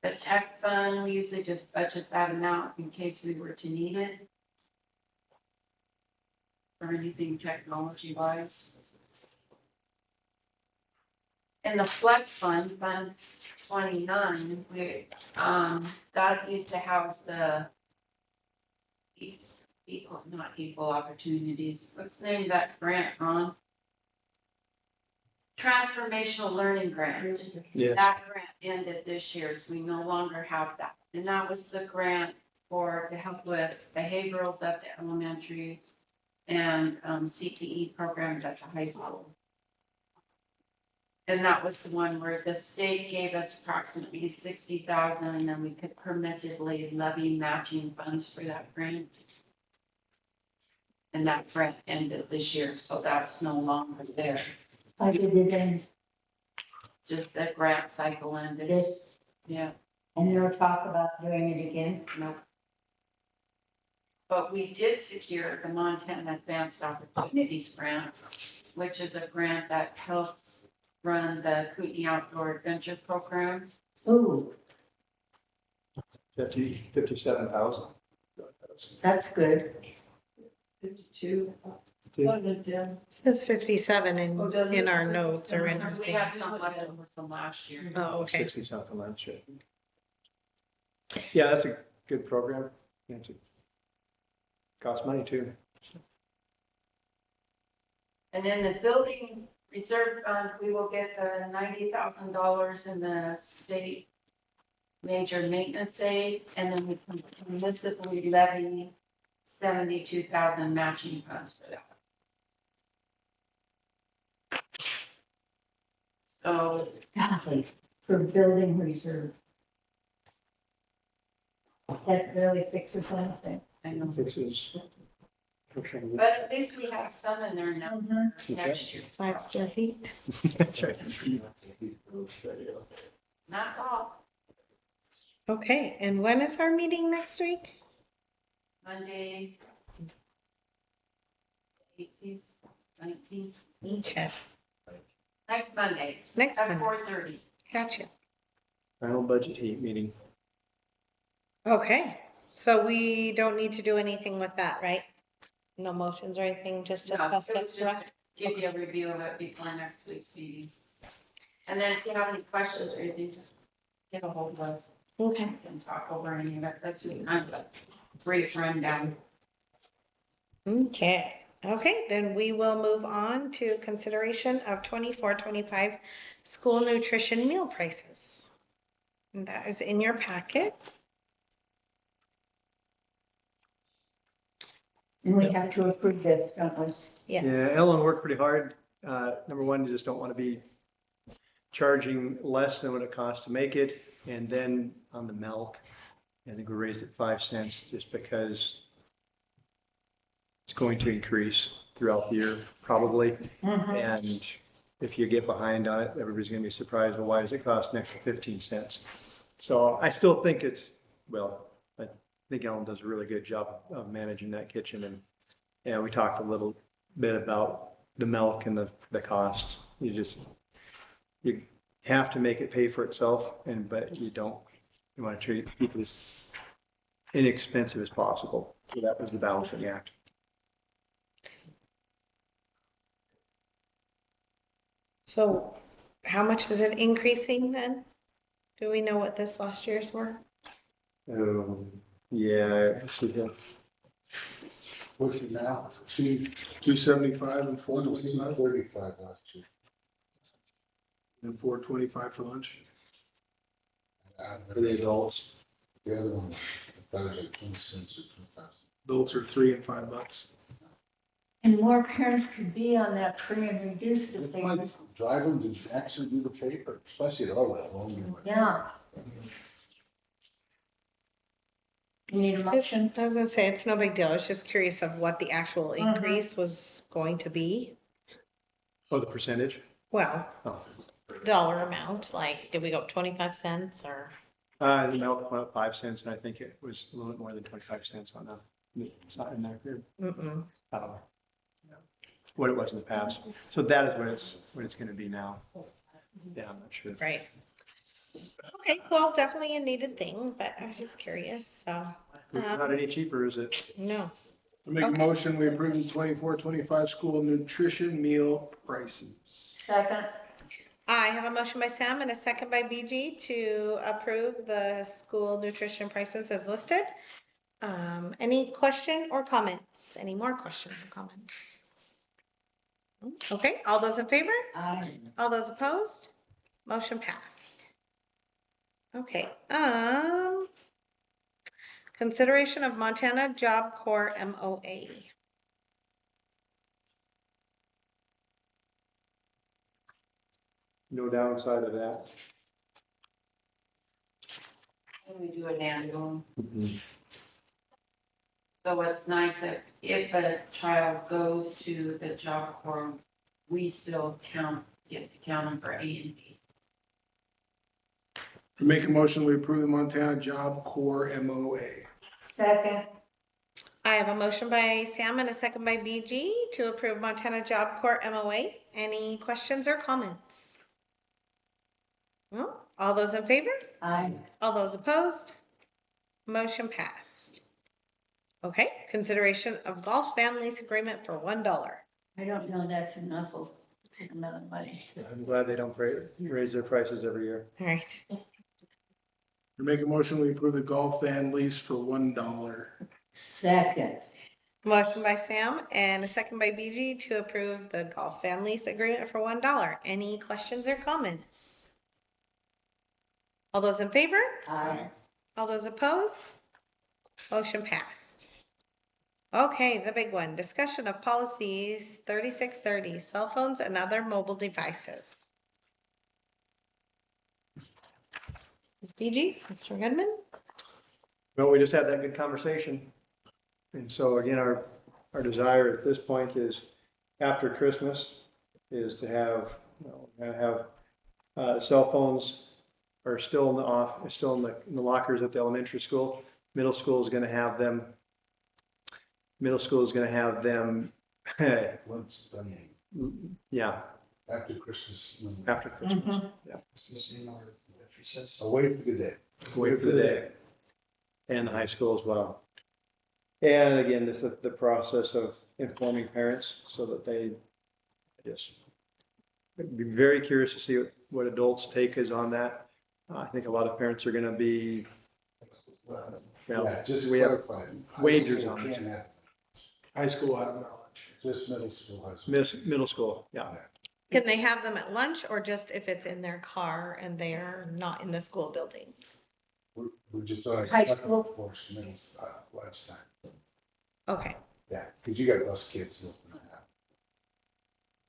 The tech fund, we usually just budget that amount in case we were to need it for anything technology wise. in the flex fund, Fund 29, that used to house the not equal opportunities. What's the name of that grant, Ron? Transformational Learning Grant.
Yes.
That grant ended this year, so we no longer have that. And that was the grant to help with behaviorals at the elementary and CTE programs at the high school. And that was the one where the state gave us approximately 60,000, and then we could permissively levy matching funds for that grant. And that grant ended this year, so that's no longer there.
I did it in
Just the grant cycle ended.
this,
Yeah,
and no talk about doing it again.
no. But we did secure the Montana Advanced Opportunities Grant, which is a grant that helps run the Kootenai Outdoor Adventure Program.
Ooh,
57,000.
that's good.
52.
Says 57
Oh, does
in
it?
our notes or in our
We
thing.
had some left over from last year.
Oh, okay.
60 something last year. Yeah, that's a good program. It's costs money too.
And in the building reserve fund, we will get the $90,000 in the state major maintenance aid, and then we can municipally levy 72,000 matching funds for that. So,
Golly, for building reserve. That really fixes anything.
I know,
Fixes.
but at least we have some in there now for next year.
5 square feet.
That's right.
That's all.
Okay, and when is our meeting next week?
Monday, 18th, 19th,
Okay,
next Monday
next
at
one.
4:30.
Gotcha.
Final budget heat meeting.
Okay, so we don't need to do anything with that, right? No motions or anything, just
No,
discuss
it was
it,
just
correct?
give you a review of it before next week's meeting. And then if you have any questions or anything, just get a hold of us
Okay.
and talk over any of it. That's just kind of a brief rundown.
Okay, then we will move on to consideration of 24-25 school nutrition meal prices. And that is in your packet.
And we have to approve this, don't we?
Yes.
Yeah, Ellen worked pretty hard. Number one, you just don't want to be charging less than what it costs to make it. And then on the milk, I think we raised it 5 cents just because it's going to increase throughout the year, probably. And if you get behind on it, everybody's going to be surprised. Well, why does it cost an extra 15 cents? So I still think I think Ellen does a really good job of managing that kitchen. And we talked a little bit about the milk and the costs. You have to make it pay for itself, but you want to keep it as inexpensive as possible. So that was the balancing act.
So how much is it increasing then? Do we know what this last year's were?
Yeah, I should have.
What's it now?
275 and 425
35 last year.
and 425 for lunch.
For the adults.
The other one, I thought it was like 20 cents or 25.
Adults are $3 and $5.
And more parents could be on that free and reduced if
It's
they
like
was,
drive them to actually do the paper, especially at our level.
yeah. You need a motion?
I was gonna say, it's no big deal. I was just curious of what the actual increase was going to be.
Oh, the percentage?
Well,
Oh.
dollar amount, like, did we go up 25 cents or?
The milk went up 5 cents, and I think it was a little bit more than 25 cents on it's not in there here.
Mm-mm.
I don't know. What it was in the past. So that is what it's going to be now. Yeah, I'm not sure.
Right. Okay, well, definitely a needed thing, but I was just curious, so.
It's not any cheaper, is it?
No.
I make a motion, we approve the 24-25 school nutrition meal prices.
Second?
I have a motion by Sam and a second by BG to approve the school nutrition prices as listed. Any question or comments? Any more questions or comments? Okay, all those in favor?
Aye.
All those opposed? Motion passed. Okay, consideration of Montana Job Corps MOA.
No downside of that.
We do an annual. So it's nice that if a child goes to the Job Corps, we still get to count them for A and B.
Make a motion, we approve the Montana Job Corps MOA.
Second.
I have a motion by Sam and a second by BG to approve Montana Job Corps MOA. Any questions or comments? No? All those in favor?
Aye.
All those opposed? Motion passed. Okay, consideration of golf van lease agreement for $1.
I don't know that's enough of an amount of money.
I'm glad they don't raise their prices every year.
All right.
Make a motion, we approve the golf van lease for $1.
Second.
Motion by Sam and a second by BG to approve the golf van lease agreement for $1. Any questions or comments? All those in favor?
Aye.
All those opposed? Motion passed. Okay, the big one, discussion of policies 3630, cell phones and other mobile devices. Ms. BG, Mr. Goodman?
Well, we just had that good conversation. And so again, our desire at this point is after Christmas is to have, cell phones are still in the lockers at the elementary school. Middle school is going to have them. Yeah,
After Christmas.
after Christmas. Yeah.
Away for the day.
Wait for the day. And the high school as well. And again, this is the process of informing parents so that they just be very curious to see what adults' take is on that. I think a lot of parents are going to be,
Yeah, just
we have
clarify.
wagers on it.
Can't have
High school have knowledge.
just middle school, high school.
Middle school, yeah.
Can they have them at lunch or just if it's in their car and they're not in the school building?
We're just on.
High school?
Course, middle, lunchtime.
Okay.
Yeah, because you got bus kids.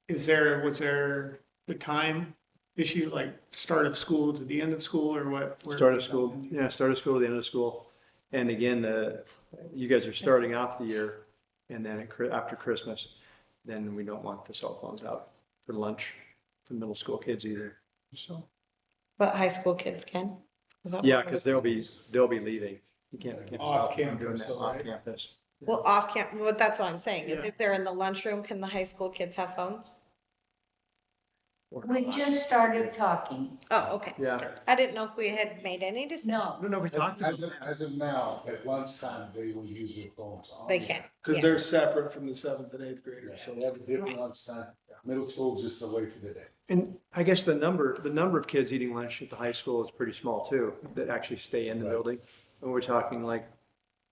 Was there the time issue, like start of school to the end of school or what?
Start of school, yeah, start of school to the end of school. And again, you guys are starting off the year and then after Christmas, then we don't want the cell phones out for lunch for middle school kids either. So,
But high school kids can? Is that
yeah,
what-
because they'll be leaving. You can't
Off
doing
campus,
that
so,
off
right?
campus.
Well, off camp, well, that's what I'm saying, is
Yeah.
if they're in the lunchroom, can the high school kids have phones?
Or
We
not.
just started talking.
Oh, okay.
Yeah.
I didn't know if we had made any decision.
No.
No, we talked about
As of,
that.
as of now, at lunchtime, they will use their phones.
They can.
Because
Yeah.
they're separate from the 7th and 8th
Yeah,
graders.
so they have a different lunchtime. Middle school just away for the day.
And I guess the number of kids eating lunch at the high school is pretty small too, that actually stay in the
Right.
building. And we're talking like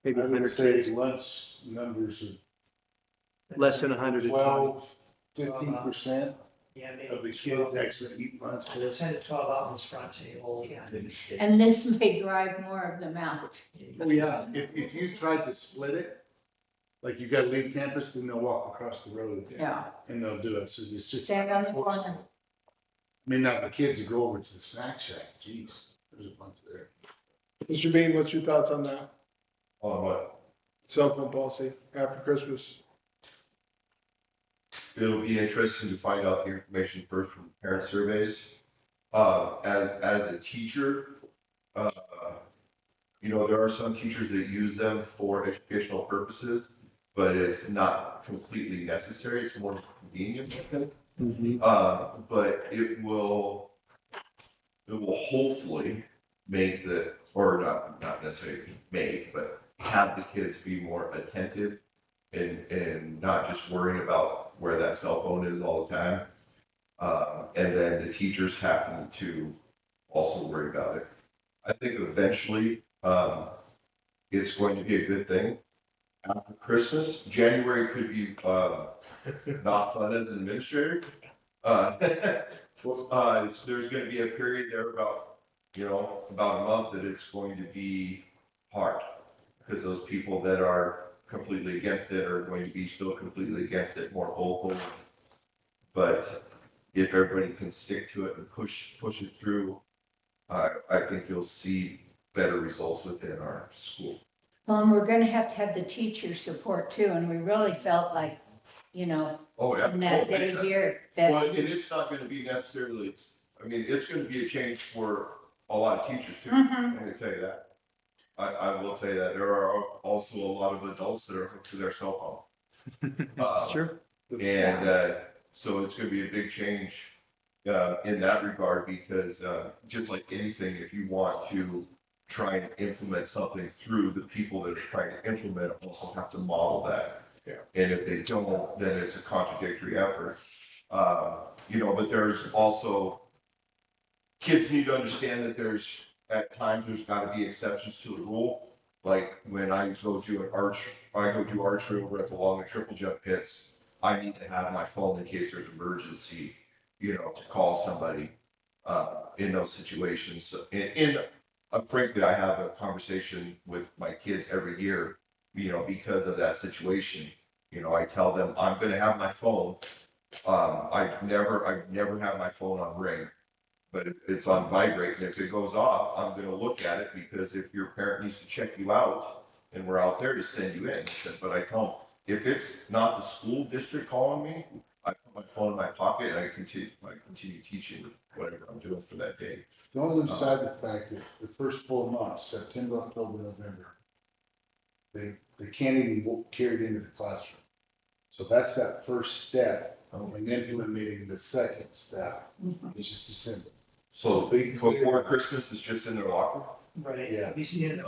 maybe
I would
100
say
kids,
lunch numbers are
less than 100 to 20.
12, 15%
Yeah, maybe
of the kids actually eat lunch.
10 to 12 out on this front table.
And this may drive more of them out.
Oh, yeah, if you tried to split it, like you gotta leave campus, then they'll walk across the road.
Yeah.
And they'll do it, so it's just.
Stand on the corner.
I mean, now the kids that go over to the snack shack, geez, there's a bunch there.
Mr. Bean, what's your thoughts on that?
On what?
Cell phone policy after Christmas?
It'll be interesting to find out the information first from parent surveys. As a teacher, there are some teachers that use them for educational purposes, but it's not completely necessary. It's more convenient, I think. But it will hopefully make or not necessarily make, but have the kids be more attentive and not just worrying about where that cell phone is all the time. And then the teachers happen to also worry about it. I think eventually, it's going to be a good thing. After Christmas, January could be, not fun as an administrator. There's gonna be a period there about, about a month that it's going to be hard. Because those people that are completely against it are going to be still completely against it, more vocal. But if everybody can stick to it and push it through, I think you'll see better results within our school.
Well, and we're gonna have the teacher support too, and we really felt like,
Oh, yeah.
in that
Oh, big
day
time.
here,
Well,
that,
and it's not gonna be necessarily, it's gonna be a change for a lot of teachers too.
Mhm.
Let me tell you that. I will tell you that. There are also a lot of adults that are hooked to their cell phone.
That's true.
And so it's gonna be a big change in that regard because just like anything, if you want to try and implement something through, the people that are trying to implement also have to model that.
Yeah.
And if they don't, then it's a contradictory effort. But there's also, kids need to understand that at times there's gotta be exceptions to the rule. Like when I go do archery over at the long and triple jump pits, I need to have my phone in case there's an emergency, to call somebody, in those situations. So, frankly, I have a conversation with my kids every year, because of that situation. I tell them I'm gonna have my phone. I never have my phone on ring, but if it's on vibrate, and if it goes off, I'm gonna look at it because if your parent needs to check you out and we're out there to send you in, but I tell them, if it's not the school district calling me, I put my phone in my pocket and I continue teaching whatever I'm doing for that day.
Don't lose sight of the fact that the first 4 months, September, October, November, they can't even carry it into the classroom. So that's that first step in implementing the second step, which is December.
So before Christmas is just in their locker?
Right,
Yeah.
we see it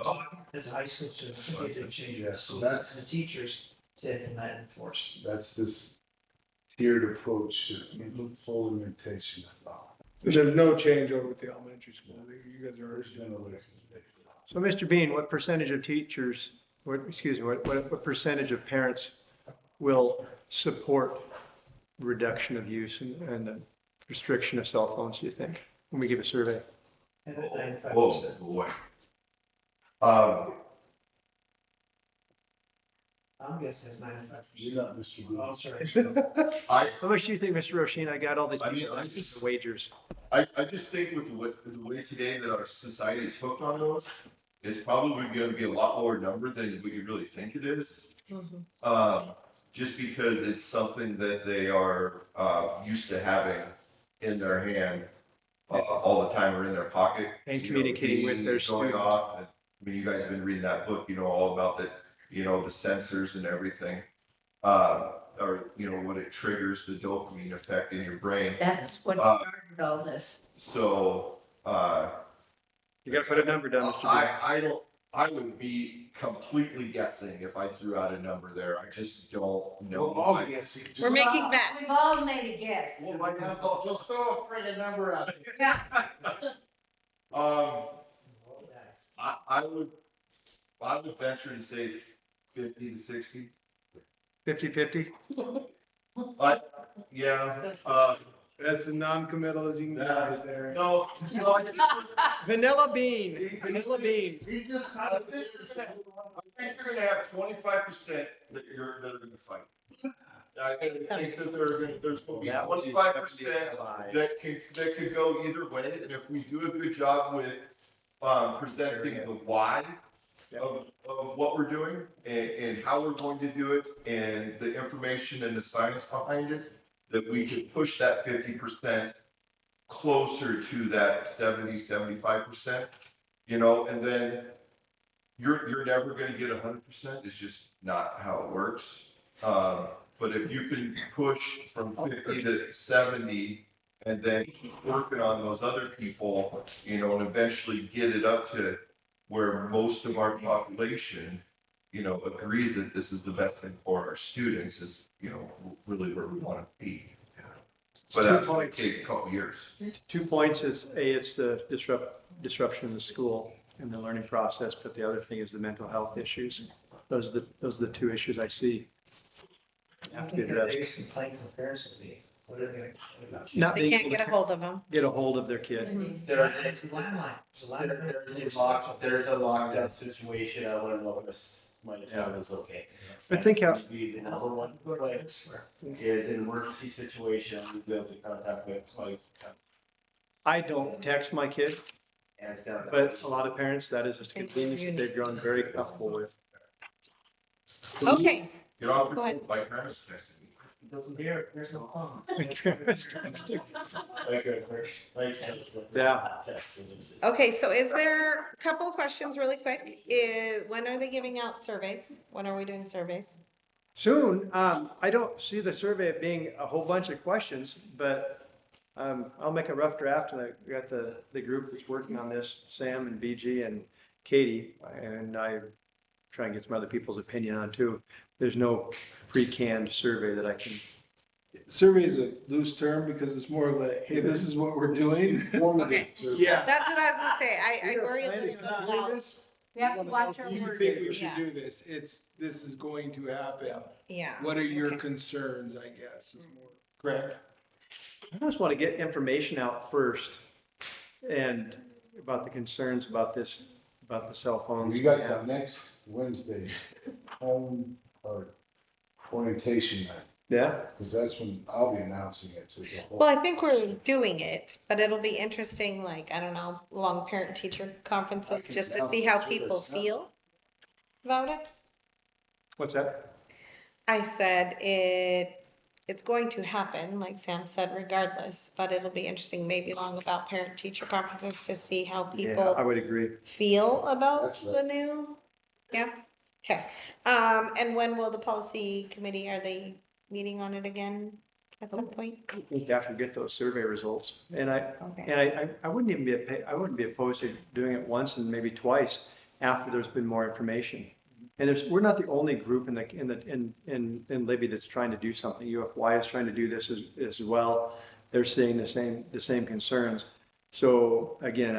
as a high school student, they did change
Yeah,
the
so
schools,
that's-
and the teachers to implement and enforce.
That's this tiered approach to full implementation of law.
There's no change over at the elementary school. I think you guys are.
There's been a way.
So, Mr. Bean, what percentage of teachers, what percentage of parents will support reduction of use and the restriction of cell phones, do you think, when we give a survey?
And at 95%.
Oh, boy.
I'm guessing it's 95%.
You're not Mr. Bean.
Oh, sorry.
How much do you think, Mr. Roisin? I got all these people, wagers.
I just think with the way today that our society is hooked on those, it's probably going to be a lot lower number than we really think it is. Just because it's something that they are used to having in their hand all the time or in their pocket.
And communicating with their
going
students.
off. You guys have been reading that book, all about the sensors and everything. Or what it triggers, the dopamine effect in your brain.
that's what started all this.
So,
You gotta put a number down, Mr. Bean.
I would be completely guessing if I threw out a number there. I just don't know.
Oh, yes.
We're making bets.
We've all made a guess.
Well, why not just throw a friggin' number out there?
Yeah.
I would venture to say 50 to 60.
50-50?
Yeah,
That's as non-committal as you can get right there.
no, I just,
Vanilla bean, vanilla bean.
He just kind of figured
I think you're gonna have 25% that are gonna fight. I think that there's gonna be 25% that could go either way, and if we do a good job with presenting the why of what we're doing and how we're going to do it and the information and the science behind it, that we could push that 50% closer to that 70-75%, and then you're never going to get 100%. It's just not how it works. But if you can push from 50 to 70 and then keep working on those other people, and eventually get it up to where most of our population, agrees that this is the best thing for our students is, really where we want to be. but
Two
that's gonna
points.
take a couple of years.
2 points is, A, it's the disruption in the school and the learning process, but the other thing is the mental health issues. Those are the two issues I see
I
have to be
think the
addressed.
biggest complaint from parents would be, what are they gonna, what about?
Not
They
being
can't
able
get a
to
hold of them.
get a hold of their kid.
There is
There's a landline. There's a landline.
there's a lockdown situation. I want to know if my child is okay.
But think how,
That's be the number one complaint is an emergency situation. We'll be able to contact with my
I don't text my kid,
hands down.
but a lot of parents, that is just a convenience that they've grown very comfortable with.
Okay,
Get off
Go
your
ahead.
phone, my parents texted me.
He doesn't hear, there's no phone.
Yeah.
okay, so is there a couple of questions really quick? When are they giving out surveys? When are we doing surveys?
Soon, I don't see the survey being a whole bunch of questions, but I'll make a rough draft, and I got the group that's working on this, Sam and BG and Katie, and I try and get some other people's opinion on too. There's no pre-canned survey that I can.
Survey is a loose term because it's more of a, hey, this is what we're doing.
Okay.
Yeah.
That's what I was gonna say. I worry a little bit about,
We have to watch our
You
words.
think we should
Yeah.
do this? This is going to happen.
yeah.
What are your
Okay.
concerns, I guess, is more, correct?
I just want to get information out first, and about the concerns about this, about the cell phones.
We got that next Wednesday, home or orientation night,
Yeah.
because that's when I'll be announcing it to the whole.
Well, I think we're doing it, but it'll be interesting, like, I don't know, long parent-teacher conferences, just to see how people feel about it.
What's that?
I said it's going to happen, like Sam said, regardless, but it'll be interesting, maybe long about parent-teacher conferences to see how
Yeah, I
people
would agree.
feel about
That's
the new, yeah, okay. And when will the policy committee, are they meeting on it again at some point?
I think after we get those survey results, and
Okay.
I wouldn't even I wouldn't be opposed to doing it once and maybe twice after there's been more information. And we're not the only group in Libby that's trying to do something. UFY is trying to do this as well. They're seeing the same concerns. So again,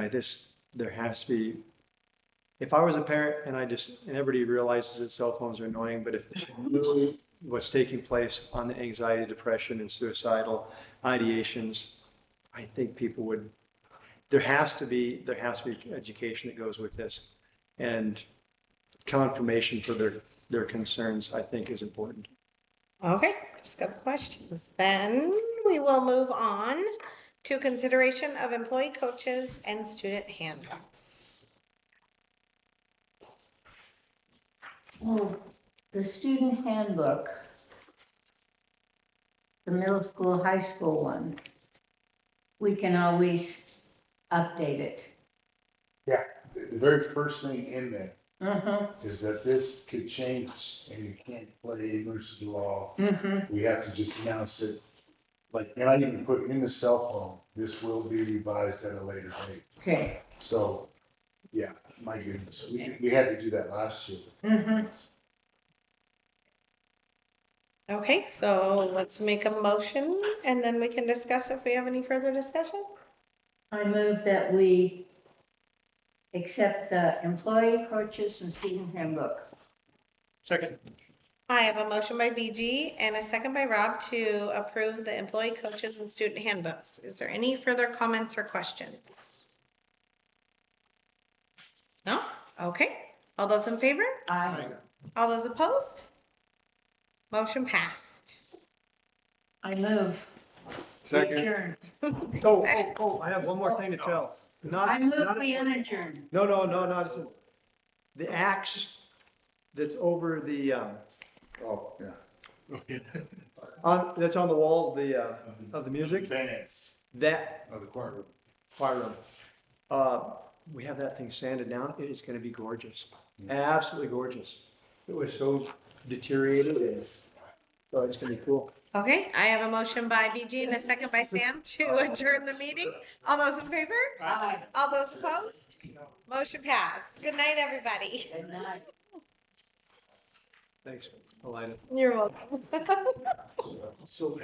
there has to be. If I was a parent and everybody realizes that cell phones are annoying, but if really what's taking place on the anxiety, depression, and suicidal ideations, I think people would. There has to be education that goes with this, and confirmation for their concerns, I think, is important.
Okay, just a couple questions. Then we will move on to consideration of employee coaches and student handbooks.
Oh, the student handbook, the middle school, high school one, we can always update it.
Yeah, the very first thing in there
Mm-hmm,
is that this could change and you can't play versus the law.
mm-hmm.
We have to just announce it, like, and I even put in the cell phone, this will be revised at a later date.
Okay.
So, yeah, my goodness, we had to do that last year.
Mm-hmm.
Okay, so let's make a motion and then we can discuss if we have any further discussion.
I move that we accept the employee coaches and student handbook.
Second.
I have a motion by BG and a second by Rob to approve the employee coaches and student handbooks. Is there any further comments or questions? No? Okay. All those in favor?
I
All those opposed? Motion passed.
move.
Second.
Adjourn.
Oh, I have one more thing to tell.
I move we unadjourn.
No, not the axe that's over the,
Oh, yeah.
that's on the wall of the music,
Band,
that
of the choir.
choir room. We have that thing sanded down. It is going to be gorgeous. Absolutely gorgeous. It was so deteriorated, and so it's going to be cool.
Okay, I have a motion by BG and a second by Sam to adjourn the meeting. All those in favor?
Aye.
All those opposed? Motion passed. Good night, everybody.
Good night.
Thanks, Elida.
You're welcome.
So